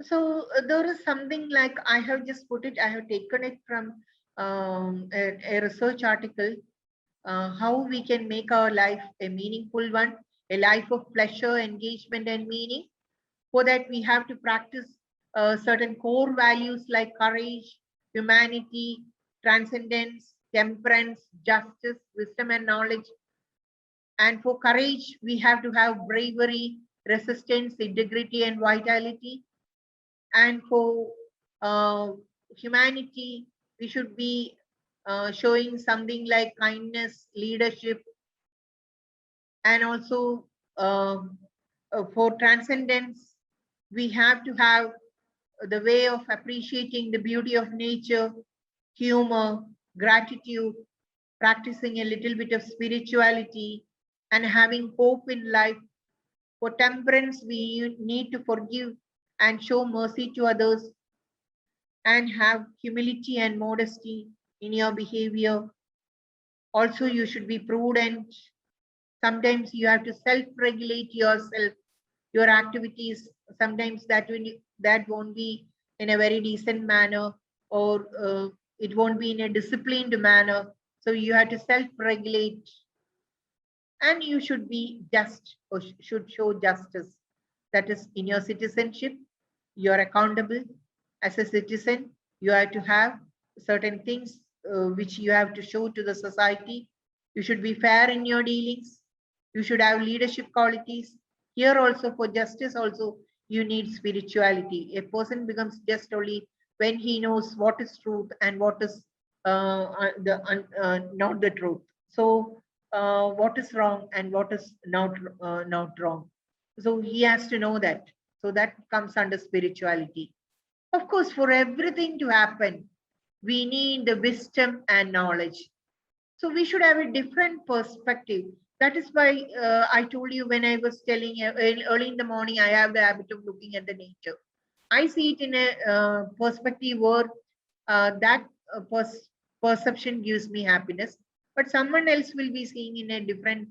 So there is something like I have just put it, I have taken it from a research article, how we can make our life a meaningful one, a life of pleasure, engagement, and meaning. For that, we have to practice certain core values like courage, humanity, transcendence, temperance, justice, wisdom, and knowledge. And for courage, we have to have bravery, resistance, integrity, and vitality. And for humanity, we should be showing something like kindness, leadership, and also for transcendence, we have to have the way of appreciating the beauty of nature, humor, gratitude, practicing a little bit of spirituality, and having hope in life. For temperance, we need to forgive and show mercy to others and have humility and modesty in your behavior. Also, you should be prudent. Sometimes you have to self-regulate yourself, your activities. Sometimes that won't be in a very decent manner, or it won't be in a disciplined manner. So you have to self-regulate, and you should be just, or should show justice. That is, in your citizenship, you are accountable as a citizen. You have to have certain things which you have to show to the society. You should be fair in your dealings. You should have leadership qualities. Here also, for justice also, you need spirituality. A person becomes just only when he knows what is truth and what is not the truth. So what is wrong and what is not wrong. So he has to know that. So that comes under spirituality. Of course, for everything to happen, we need the wisdom and knowledge. So we should have a different perspective. That is why I told you when I was telling you early in the morning, I have the habit of looking at the nature. I see it in a perspective where that perception gives me happiness, but someone else will be seeing in a different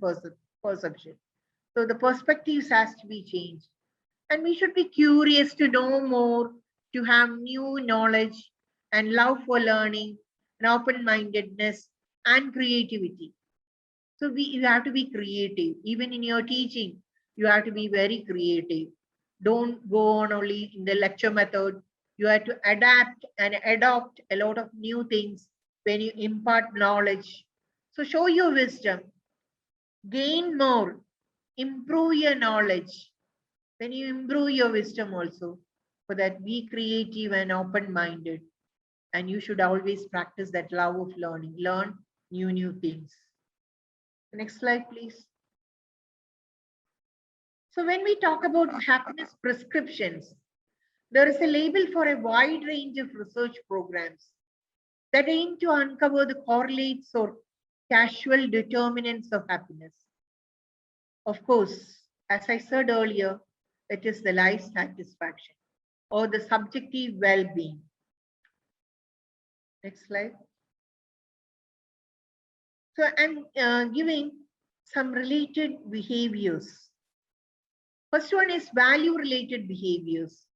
perception. So the perspectives has to be changed. And we should be curious to know more, to have new knowledge and love for learning and open-mindedness and creativity. So you have to be creative. Even in your teaching, you have to be very creative. Don't go on only in the lecture method. You have to adapt and adopt a lot of new things when you impart knowledge. So show your wisdom, gain more, improve your knowledge. When you improve your wisdom also, for that be creative and open-minded. And you should always practice that love of learning. Learn new things. Next slide, please. So when we talk about happiness prescriptions, there is a label for a wide range of research programs that aim to uncover the correlates or causal determinants of happiness. Of course, as I said earlier, it is the life satisfaction or the subjective well-being. Next slide. So I'm giving some related behaviors. First one is value-related behaviors.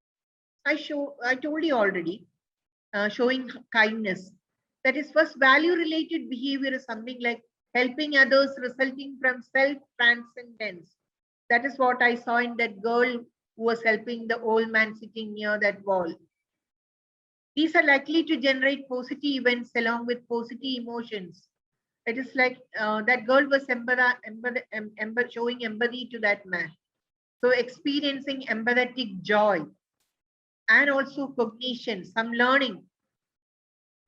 I told you already, showing kindness. That is, first, value-related behavior is something like helping others resulting from self-transcendence. That is what I saw in that girl who was helping the old man sitting near that wall. These are likely to generate positive events along with positive emotions. It is like that girl was showing empathy to that man. So experiencing empathetic joy and also cognition, some learning.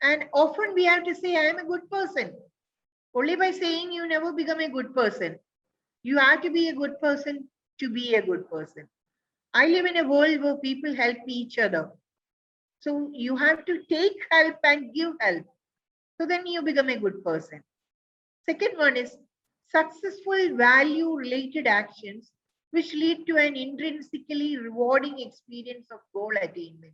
And often we have to say, I am a good person. Only by saying you never become a good person. You have to be a good person to be a good person. I live in a world where people help each other. So you have to take help and give help. So then you become a good person. Second one is successful value-related actions which lead to an intrinsically rewarding experience of goal attainment.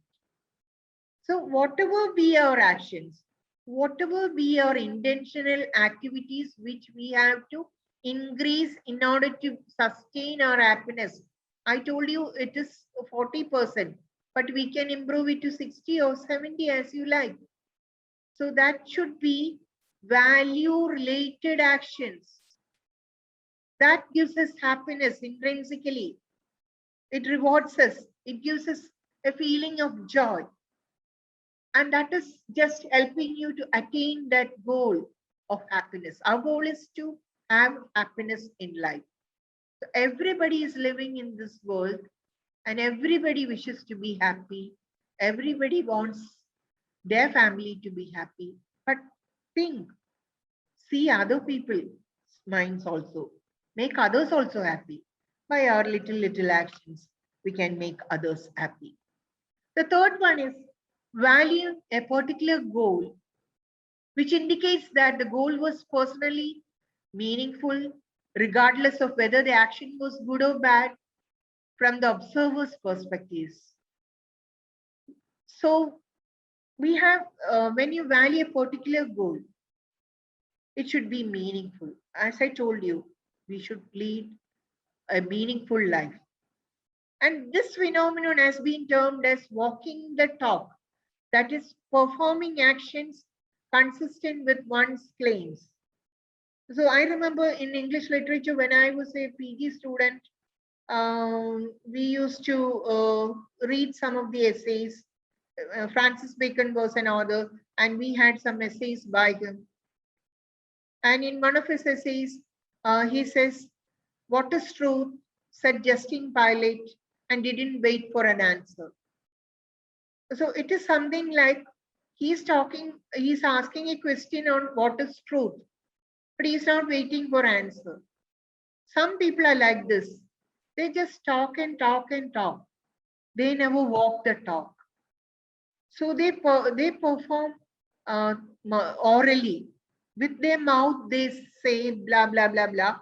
So whatever be our actions, whatever be our intentional activities which we have to increase in order to sustain our happiness. I told you it is 40%, but we can improve it to 60 or 70 as you like. So that should be value-related actions. That gives us happiness intrinsically. It rewards us. It gives us a feeling of joy. And that is just helping you to attain that goal of happiness. Our goal is to have happiness in life. So everybody is living in this world and everybody wishes to be happy. Everybody wants their family to be happy. But think, see other people's minds also. Make others also happy. By our little actions, we can make others happy. The third one is value a particular goal, which indicates that the goal was personally meaningful regardless of whether the action was good or bad from the observer's perspectives. So we have, when you value a particular goal, it should be meaningful. As I told you, we should lead a meaningful life. And this phenomenon has been termed as walking the talk, that is, performing actions consistent with one's claims. So I remember in English literature, when I was a PG student, we used to read some of the essays. Francis Bacon was an author, and we had some essays by him. And in one of his essays, he says, "What is truth?" said Justin Pilate, and didn't wait for an answer. So it is something like he's asking a question on what is truth, but he's not waiting for answer. Some people are like this. They just talk and talk and talk. They never walk the talk. So they perform orally. With their mouth, they say blah, blah, blah, blah,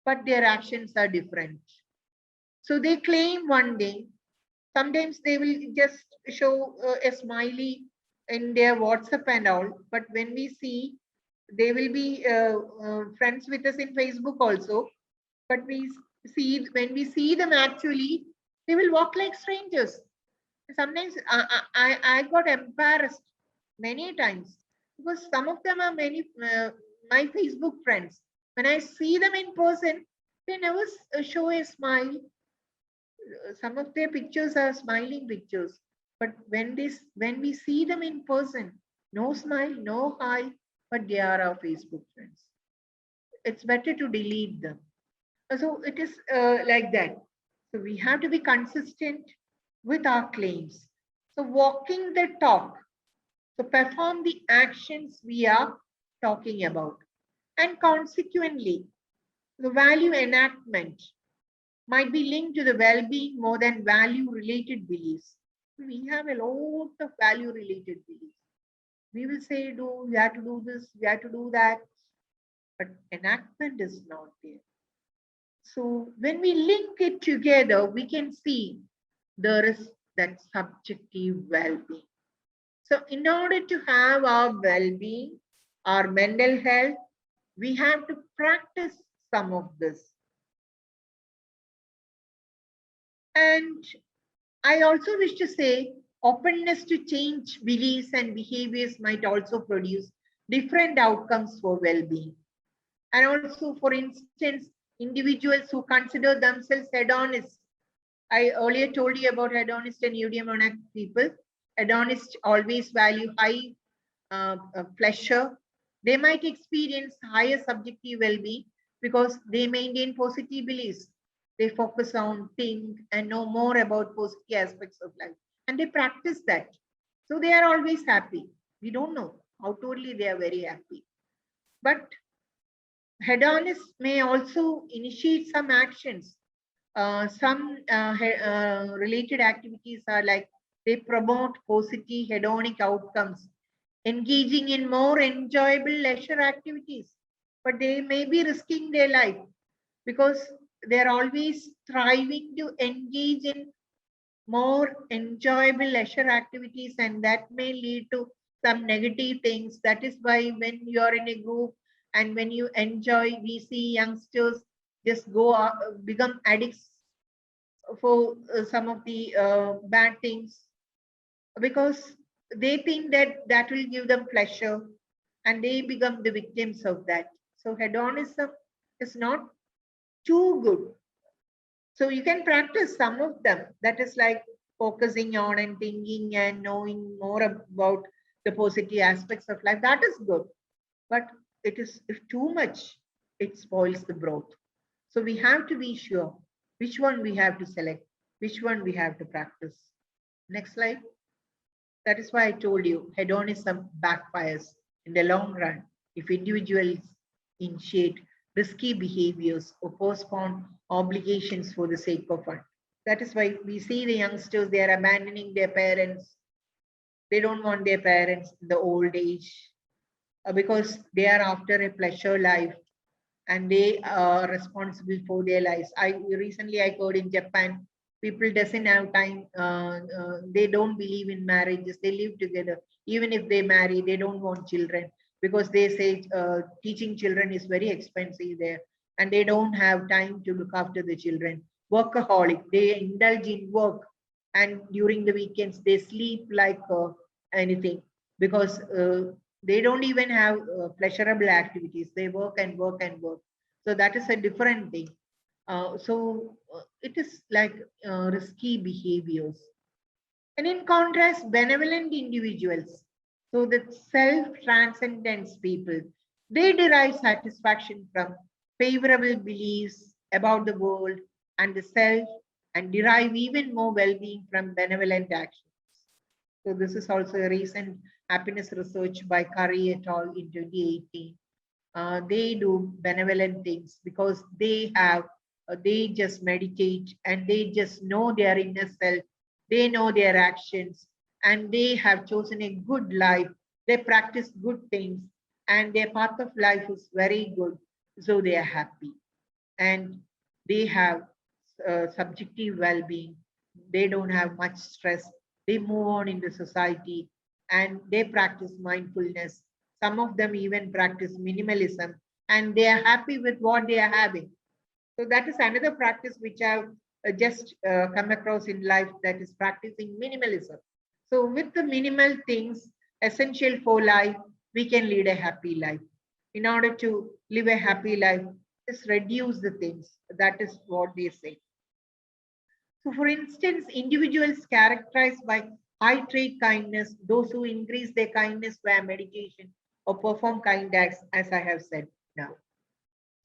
but their actions are different. So they claim one thing. Sometimes they will just show a smiley in their WhatsApp and all, but when we see, they will be friends with us in Facebook also, but when we see them actually, they will walk like strangers. Sometimes I got embarrassed many times because some of them are my Facebook friends. When I see them in person, they never show a smile. Some of their pictures are smiling pictures, but when we see them in person, no smile, no hi, but they are our Facebook friends. It's better to delete them. So it is like that. So we have to be consistent with our claims. So walking the talk. So perform the actions we are talking about. And consequently, the value enactment might be linked to the well-being more than value-related beliefs. We have a lot of value-related beliefs. We will say, we have to do this, we have to do that, but enactment is not there. So when we link it together, we can see there is that subjective well-being. So in order to have our well-being, our mental health, we have to practice some of this. And I also wish to say openness to change beliefs and behaviors might also produce different outcomes for well-being. And also, for instance, individuals who consider themselves hedonists. I earlier told you about hedonist and eudaimonic people. Hedonists always value high pleasure. They might experience higher subjective well-being because they maintain positive beliefs. They focus on, think, and know more about positive aspects of life. And they practice that. So they are always happy. We don't know. Outwardly, they are very happy. But hedonists may also initiate some actions. Some related activities are like they promote positive hedonic outcomes, engaging in more enjoyable leisure activities, but they may be risking their life because they're always striving to engage in more enjoyable leisure activities, and that may lead to some negative things. That is why when you're in a group and when you enjoy, we see youngsters just go become addicts for some of the bad things because they think that that will give them pleasure and they become the victims of that. So hedonism is not too good. So you can practice some of them. That is like focusing on and thinking and knowing more about the positive aspects of life. That is good. But it is, if too much, it spoils the broth. So we have to be sure which one we have to select, which one we have to practice. Next slide. That is why I told you hedonism backfires in the long run if individuals initiate risky behaviors or postpone obligations for the sake of fun. That is why we see the youngsters, they are abandoning their parents. They don't want their parents in the old age because they are after a pleasure life. and they are responsible for their lives. Recently I heard in Japan, people doesn't have time. They don't believe in marriages. They live together. Even if they marry, they don't want children because they say teaching children is very expensive there, and they don't have time to look after the children. Workaholic, they indulge in work, and during the weekends they sleep like anything because they don't even have pleasurable activities. They work and work and work. So that is a different thing. It is like risky behaviors. And in contrast, benevolent individuals, so the self-transcendence people, they derive satisfaction from favorable beliefs about the world and the self, and derive even more well-being from benevolent actions. So this is also a recent happiness research by Curry et al. In 2018. They do benevolent things because they just meditate and they just know their inner self. They know their actions and they have chosen a good life. They practice good things and their path of life is very good. So they are happy and they have subjective well-being. They don't have much stress. They move on in the society and they practice mindfulness. Some of them even practice minimalism and they are happy with what they are having. So that is another practice which I've just come across in life, that is practicing minimalism. So with the minimal things essential for life, we can lead a happy life. In order to live a happy life, just reduce the things. That is what they say. So for instance, individuals characterized by high trait kindness, those who increase their kindness via meditation or perform kind acts, as I have said now.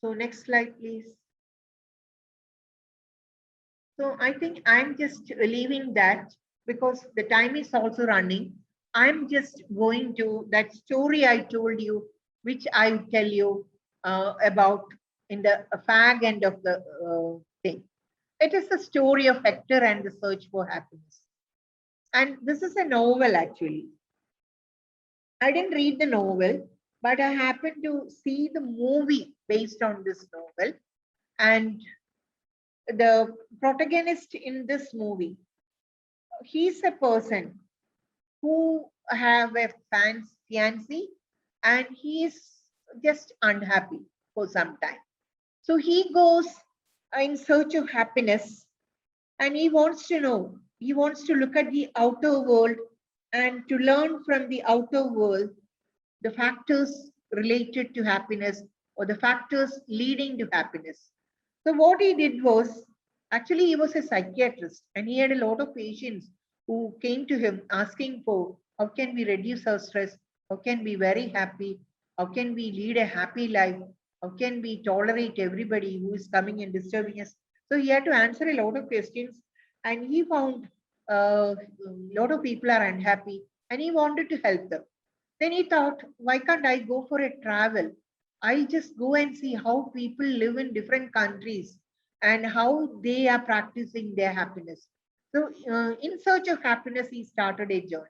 So next slide, please. So I think I'm just leaving that because the time is also running. I'm just going to that story I told you, which I will tell you about in the fag end of the thing. It is the story of Hector and the search for happiness. And this is a novel actually. I didn't read the novel, but I happened to see the movie based on this novel. And the protagonist in this movie, he's a person who have a fiancé and he is just unhappy for some time. So he goes in search of happiness and he wants to know, he wants to look at the outer world and to learn from the outer world the factors related to happiness or the factors leading to happiness. So what he did was, actually he was a psychiatrist and he had a lot of patients who came to him asking for how can we reduce our stress, how can we be very happy, how can we lead a happy life, how can we tolerate everybody who is coming and disturbing us. So he had to answer a lot of questions and he found a lot of people are unhappy and he wanted to help them. Then he thought, why can't I go for a travel? I just go and see how people live in different countries and how they are practicing their happiness. So, in search of happiness, he started a journey.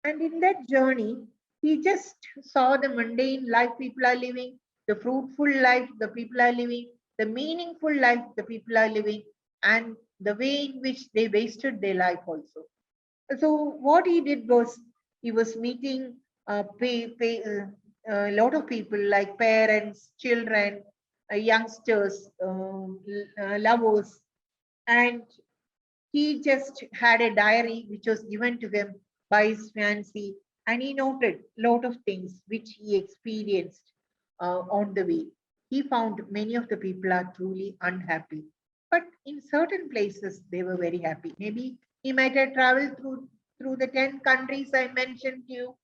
And in that journey, he just saw the mundane life people are living, the fruitful life the people are living, the meaningful life the people are living, and the way in which they wasted their life also. So what he did was he was meeting a lot of people like parents, children, youngsters, lovers, and he just had a diary which was given to him by his fiancée, and he noted a lot of things which he experienced on the way. He found many of the people are truly unhappy, but in certain places they were very happy. Maybe he might have traveled through the 10 countries I mentioned to you,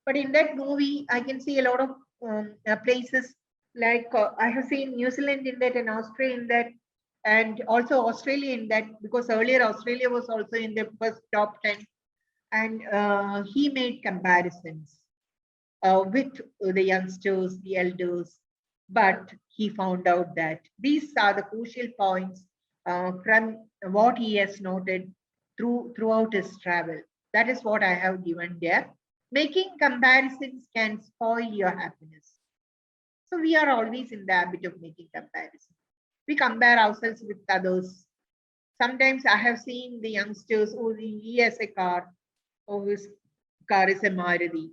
but in that movie I can see a lot of places like I have seen New Zealand in that and Australia in that and also Australia in that, because earlier Australia was also in the first top 10, and he made comparisons with the youngsters, the elders, but he found out that these are the crucial points from what he has noted throughout his travel. That is what I have given there. Making comparisons can spoil your happiness. So we are always in the habit of making comparison. We compare ourselves with others. Sometimes I have seen the youngsters, oh, he has a car, oh, his car is a Maruti.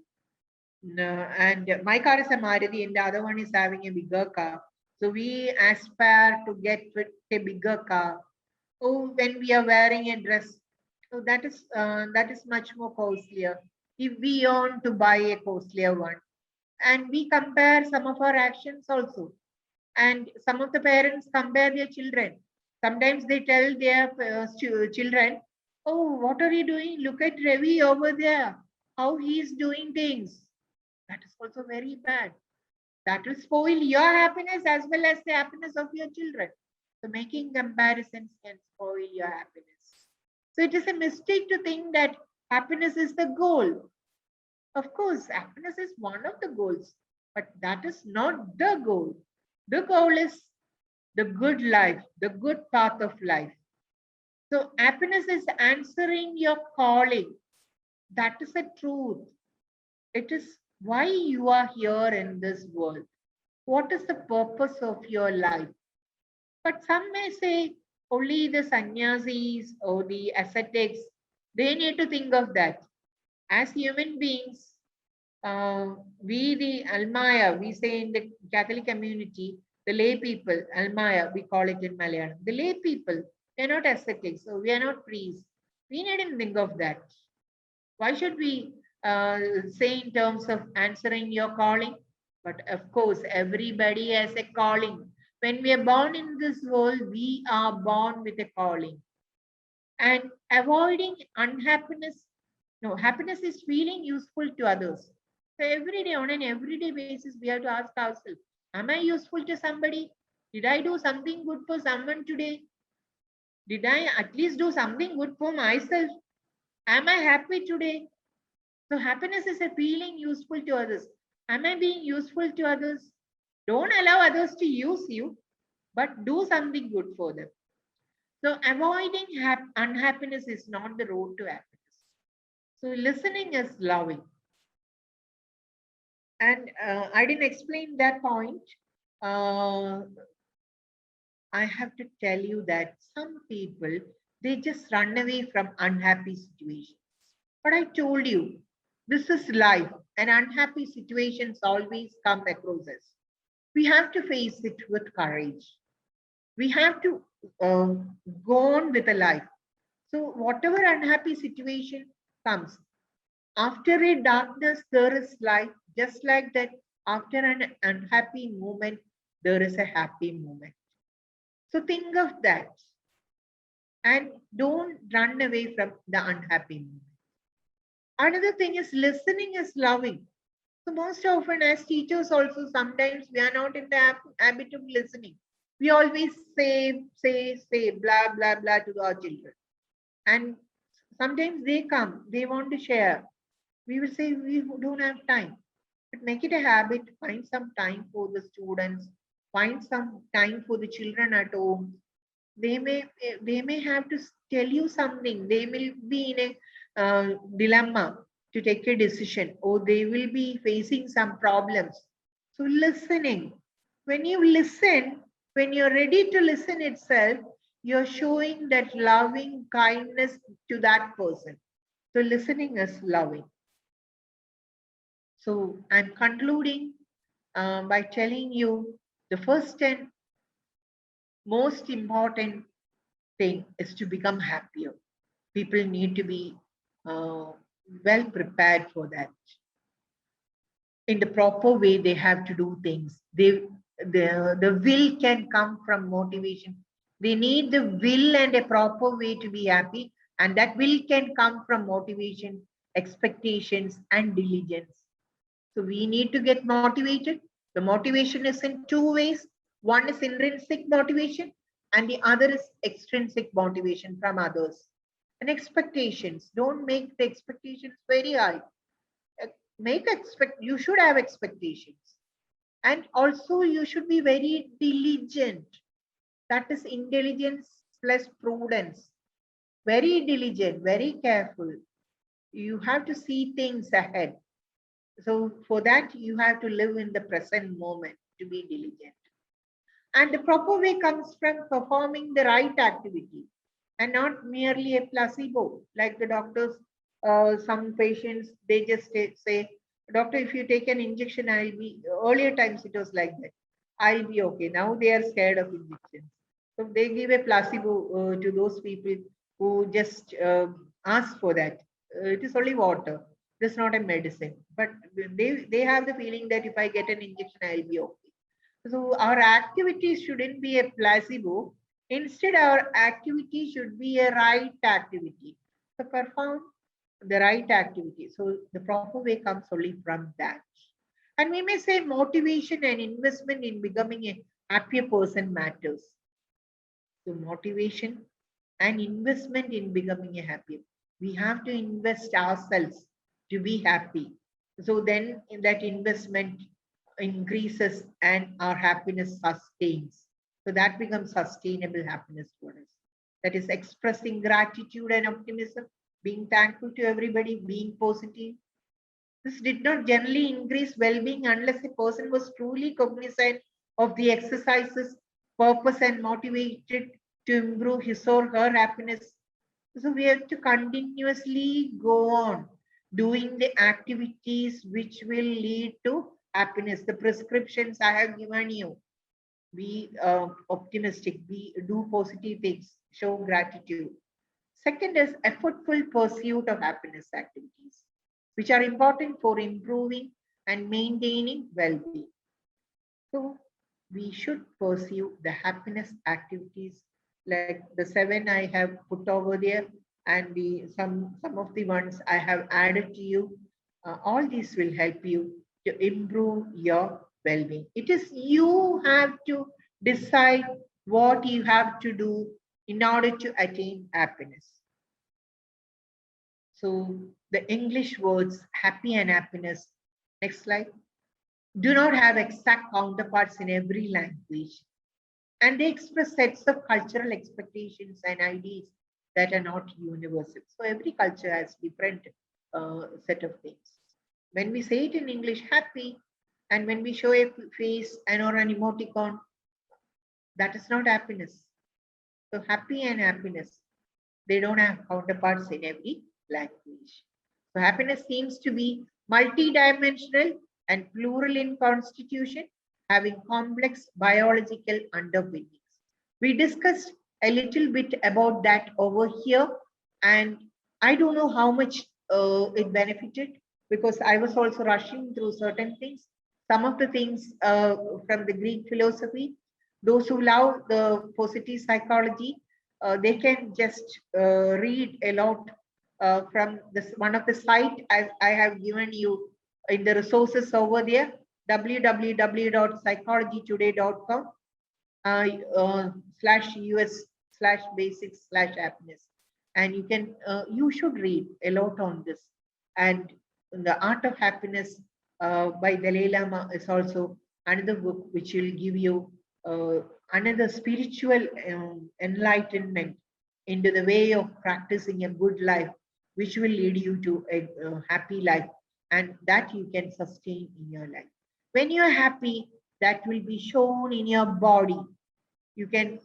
No, and my car is a Maruti and the other one is having a bigger car. So we aspire to get a bigger car. Oh, when we are wearing a dress, so that is much more costlier. If we want to buy a costlier one, and we compare some of our actions also, and some of the parents compare their children. Sometimes they tell their children, "Oh, what are you doing? Look at Ravi over there. How he is doing things." That is also very bad. That will spoil your happiness as well as the happiness of your children. So making comparisons can spoil your happiness. So it is a mistake to think that happiness is the goal. Of course, happiness is one of the goals, but that is not the goal. The goal is the good life, the good path of life. So happiness is answering your calling. That is the truth. It is why you are here in this world. What is the purpose of your life? But some may say only the sannyasis or the ascetics, they need to think of that. As human beings, we the Almaya, we say in the Catholic community, the lay people, Almaya, we call it in Malayalam. The lay people, they're not ascetics, so we are not priests. We needn't think of that. Why should we say in terms of answering your calling? But of course, everybody has a calling. When we are born in this world, we are born with a calling. And avoiding unhappiness, no, happiness is feeling useful to others. So every day, on an everyday basis, we have to ask ourselves, am I useful to somebody? Did I do something good for someone today? Did I at least do something good for myself? Am I happy today? So happiness is a feeling useful to others. Am I being useful to others? Don't allow others to use you, but do something good for them. So avoiding unhappiness is not the road to happiness. So listening is loving. And I didn't explain that point. Uh, I have to tell you that some people, they just run away from unhappy situations. But I told you, this is life and unhappy situations always come across us. We have to face it with courage. We have to go on with a life. So whatever unhappy situation comes, after a darkness, there is light. Just like that, after an unhappy moment, there is a happy moment. So think of that and don't run away from the unhappy moment. Another thing is listening is loving. So most often as teachers also, sometimes we are not in the habit of listening. We always say, blah, blah, blah to our children. And sometimes they come, they want to share. We will say we don't have time. But make it a habit, find some time for the students, find some time for the children at home. They may have to tell you something. They will be in a dilemma to take a decision, or they will be facing some problems. So listening, when you listen, when you're ready to listen itself, you're showing that loving kindness to that person. So listening is loving. So I'm concluding by telling you the first and most important thing is to become happier. People need to be well prepared for that. In the proper way, they have to do things. The will can come from motivation. They need the will and a proper way to be happy, and that will can come from motivation, expectations, and diligence. So we need to get motivated. The motivation is in two ways. One is intrinsic motivation, and the other is extrinsic motivation from others. And expectations, don't make the expectations very high. You should have expectations. And also you should be very diligent. That is intelligence plus prudence. Very diligent, very careful. You have to see things ahead. So for that, you have to live in the present moment. to be diligent. And the proper way comes from performing the right activity and not merely a placebo. Like the doctors, some patients, they just say, doctor, if you take an injection, I'll be, earlier times it was like that, I'll be okay. Now they are scared of injections. So they give a placebo to those people who just ask for that. It is only water. It's not a medicine. But they have the feeling that if I get an injection, I'll be okay. So our activities shouldn't be a placebo. Instead, our activity should be a right activity. So perform the right activity. So the proper way comes only from that. And we may say motivation and investment in becoming a happier person matters. So motivation and investment in becoming a happier. We have to invest ourselves to be happy. So then in that investment increases and our happiness sustains. So that becomes sustainable happiness for us. That is expressing gratitude and optimism, being thankful to everybody, being positive. This did not generally increase well-being unless a person was truly cognizant of the exercises, purpose, and motivated to improve his or her happiness. So we have to continuously go on doing the activities which will lead to happiness. The prescriptions I have given you, be optimistic, do positive things, show gratitude. Second is effortful pursuit of happiness activities, which are important for improving and maintaining well-being. So we should pursue the happiness activities like the 7 I have put over there, and some of the ones I have added to you. All these will help you to improve your well-being. It is you have to decide what you have to do in order to attain happiness. So the English words happy and happiness, next slide, do not have exact counterparts in every language. And they express sets of cultural expectations and ideas that are not universal. So every culture has different set of things. When we say it in English, happy, and when we show a face and or an emoticon, that is not happiness. So happy and happiness, they don't have counterparts in every language. So happiness seems to be multidimensional and plural in constitution, having complex biological underpinnings. We discussed a little bit about that over here, and I don't know how much it benefited because I was also rushing through certain things. Some of the things from the Greek philosophy, those who love the positive psychology, they can just read a lot from this one of the site I have given you in the resources over there, www.psychologytoday.com /US/basics/happiness, and you can you should read a lot on this. And The Art of Happiness by Dalai Lama is also another book which will give you another spiritual enlightenment into the way of practicing a good life, which will lead you to a happy life, and that you can sustain in your life. When you're happy, that will be shown in your body. You can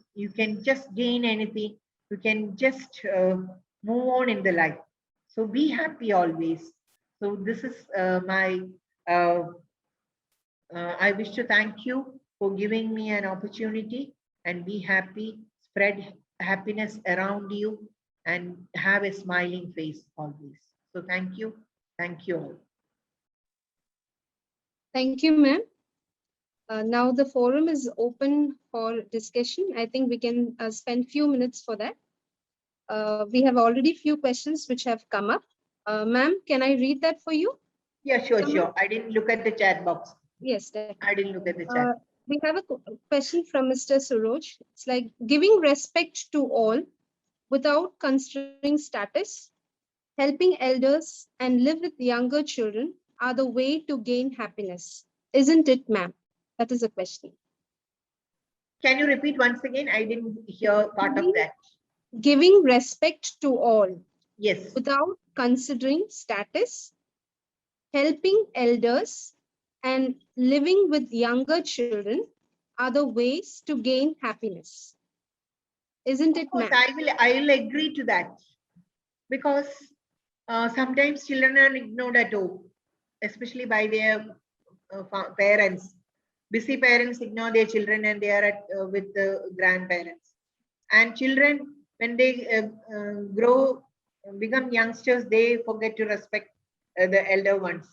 just gain anything. You can just move on in the life. So be happy always. So this is I wish to thank you for giving me an opportunity, and be happy, spread happiness around you, and have a smiling face always. So thank you all. Thank you, ma'am. Now the forum is open for discussion. I think we can spend few minutes for that. We have already few questions which have come up. Ma'am, can I read that for you? Yeah, sure. I didn't look at the chat box. Yes, definitely. I didn't look at the chat. We have a question from Mr. Suroj. It's like giving respect to all without considering status, helping elders, and live with younger children are the way to gain happiness. Isn't it, ma'am? That is a question. Can you repeat once again? I didn't hear part of that. Giving respect to all. Yes. Without considering status, helping elders, and living with younger children are the ways to gain happiness. Isn't Of it, course, ma'am? I will agree to that, because sometimes children are ignored at home, especially by their parents. Busy parents ignore their children and they are with the grandparents. And children, when they grow, become youngsters, they forget to respect the elder ones.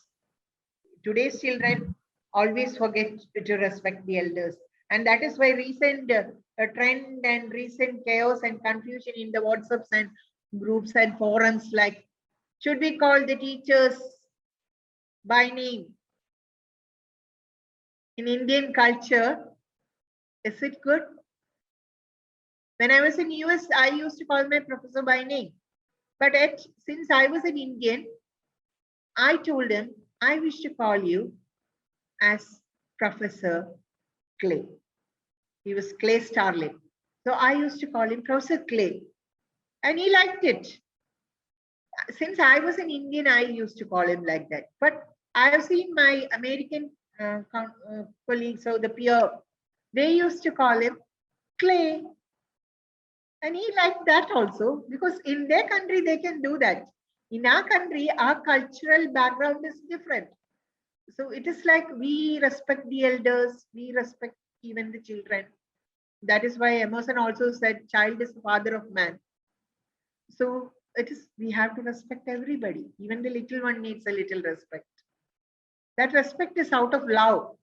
Today's children always forget to respect the elders. And that is why recent trend and recent chaos and confusion in the WhatsApps and groups and forums, like, should we call the teachers by name? In Indian culture, is it good? When I was in US, I used to call my professor by name. But since I was an Indian, I told him, I wish to call you as Professor Clay. He was Clay Starling. So I used to call him Professor Clay. And he liked it. Since I was an Indian, I used to call him like that. But I have seen my American colleagues or the peer, they used to call him Clay. And he liked that also, because in their country, they can do that. In our country, our cultural background is different. So it is like we respect the elders, we respect even the children. That is why Emerson also said, child is the father of man. So it is, we have to respect everybody. Even the little one needs a little respect. That respect is out of love.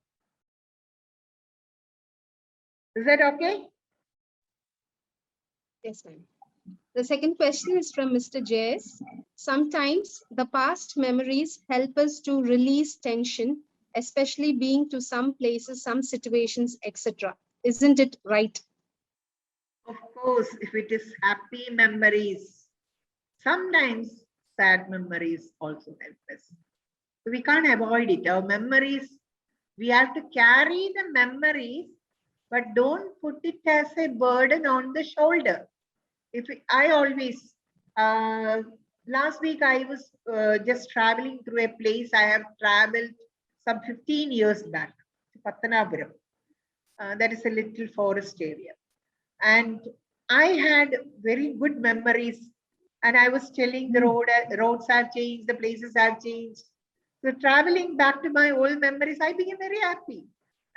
Is that okay? Yes, ma'am. The second question is from Mr. JS. Sometimes the past memories help us to release tension, especially being to some places, some situations, etc. Isn't it right? Of course, if it is happy memories, sometimes sad memories also help us. So we can't avoid it. Our memories, we have to carry the memories, but don't put it as a burden on the shoulder. I always, last week I was just traveling through a place I have traveled some 15 years back, Pattanapuram. That is a little forest area. And I had very good memories. And I was telling the roads have changed, the places have changed. So traveling back to my old memories, I became very happy.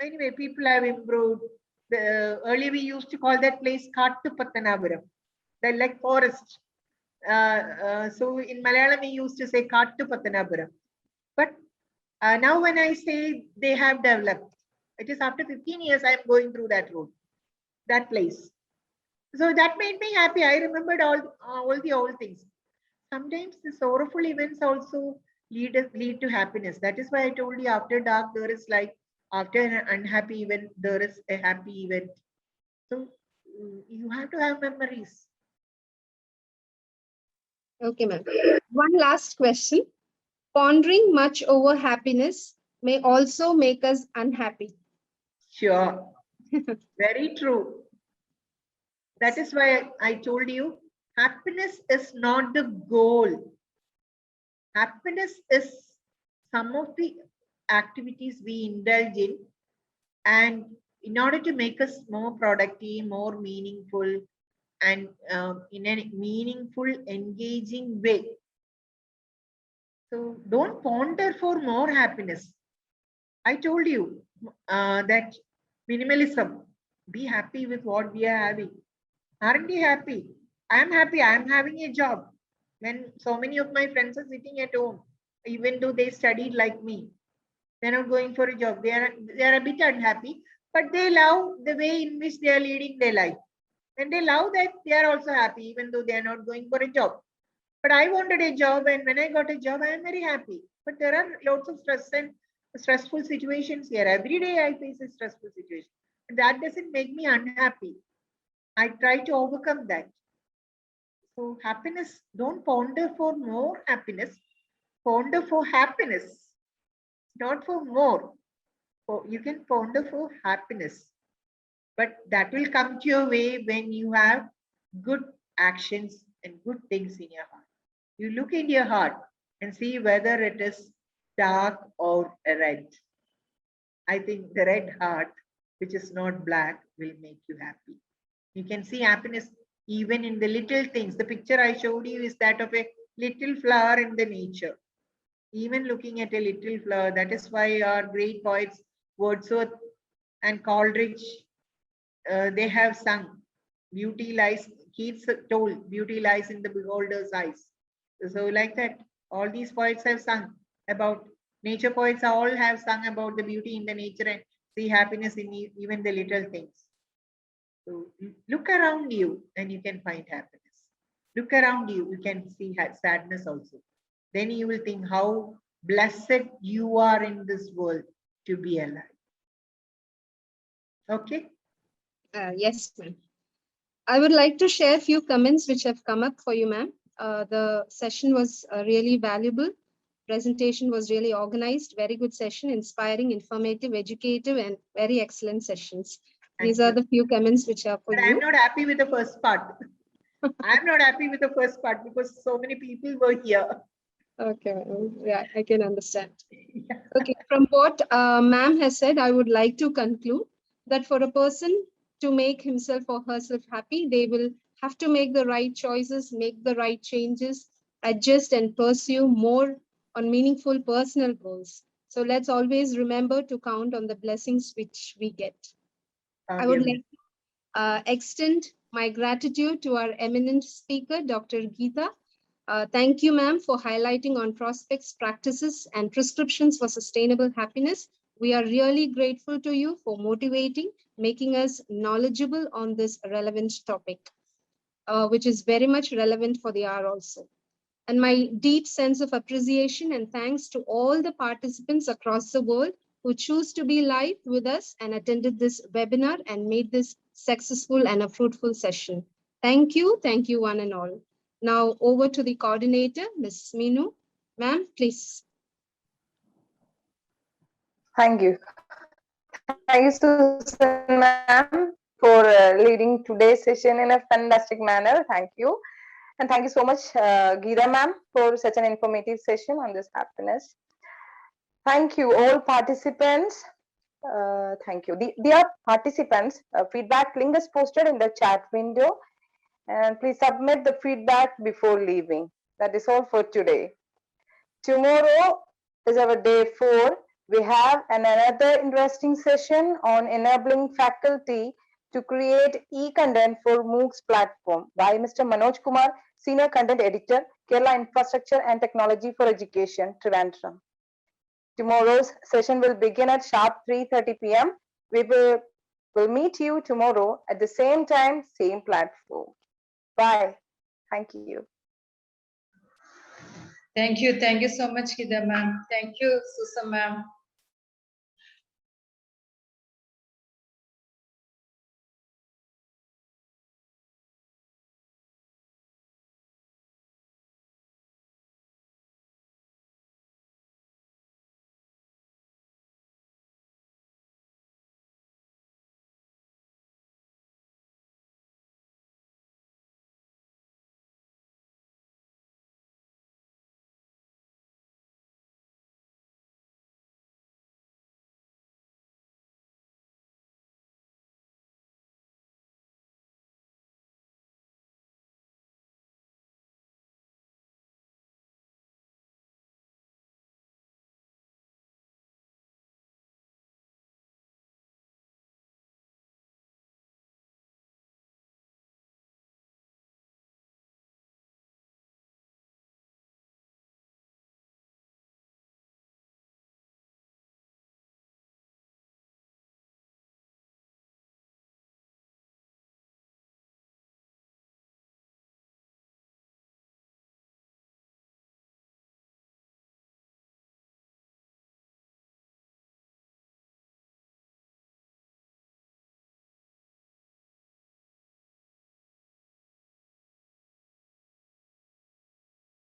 Anyway, people have improved. Earlier we used to call that place Kattu Pattanapuram. They're like forest. So in Malayalam, we used to say Kattu Pattanapuram. But now when I say they have developed, it is after 15 years I'm going through that road, that place. So that made me happy. I remembered all the old things. Sometimes the sorrowful events also lead to happiness. That is why I told you, after dark there is light. After an unhappy event, there is a happy event. So you have to have memories. Okay, ma'am. One last question. Pondering much over happiness may also make us unhappy. Sure. Very true. That is why I told you, happiness is not the goal. Happiness is some of the activities we indulge in, and in order to make us more productive, more meaningful, and in a meaningful, engaging way. So don't ponder for more happiness. I told you that minimalism, be happy with what we are having. Aren't you happy? I am happy. I am having a job. When so many of my friends are sitting at home, even though they studied like me, they're not going for a job. They are a bit unhappy, but they love the way in which they are leading their life. And they love that, they are also happy, even though they are not going for a job. But I wanted a job, and when I got a job, I am very happy. But there are lots of stress and stressful situations here. Every day I face a stressful situation. That doesn't make me unhappy. I try to overcome that. So happiness, don't ponder for more happiness, ponder for happiness, not for more. You can ponder for happiness, but that will come to your way when you have good actions and good things in your heart. You look in your heart and see whether it is dark or red. I think the red heart, which is not black, will make you happy. You can see happiness even in the little things. The picture I showed you is that of a little flower in the nature. Even looking at a little flower, that is why our great poets Wordsworth and Coleridge, they have sung, beauty lies, Keats told, beauty lies in the beholder's eyes. So like that, all these poets have sung about, nature poets all have sung about the beauty in the nature and see happiness in even the little things. So look around you and you can find happiness. Look around you, you can see sadness also. Then you will think how blessed you are in this world to be alive. Okay? Yes, ma'am. I would like to share a few comments which have come up for you, ma'am. The session was really valuable. Presentation was really organized. Very good session, inspiring, informative, educative, and very excellent sessions. These are the few comments which are for but you. I'm not happy with the first part. I'm not happy with the first part because so many people were here. Okay, yeah, I can understand. Okay, from what ma'am has said, I would like to conclude that for a person to make himself or herself happy, they will have to make the right choices, make the right changes, adjust and pursue more on meaningful personal goals. So let's always remember to count on the blessings which we get. I would like to extend my gratitude to our eminent speaker, Dr. Geeta. Thank you, ma'am, for highlighting on prospects, practices, and prescriptions for sustainable happiness. We are really grateful to you for motivating, making us knowledgeable on this relevant topic, which is very much relevant for the hour also. And my deep sense of appreciation and thanks to all the participants across the world who choose to be live with us and attended this webinar and made this successful and a fruitful session. Thank you one and all. Now over to the coordinator, Ms. Meenu. Ma'am, please. Thank you. Thank you, Susan ma'am, for leading today's session in a fantastic manner. Thank you. And thank you so much, Geeta ma'am, for such an informative session on this happiness. Thank you, all participants. Thank you. Dear participants, feedback link is posted in the chat window. And please submit the feedback before leaving. That is all for today. Tomorrow is our day 4. We have another interesting session on enabling faculty to create e-content for MOOCs platform by Mr. Manoj Kumar, Senior Content Editor, Kerala Infrastructure and Technology for Education, Trivandrum. Tomorrow's session will begin at sharp 3:30 p.m. We will meet you tomorrow at the same time, same platform. Bye. Thank you. Thank you so much, Geeta ma'am. Thank you, Susan ma'am.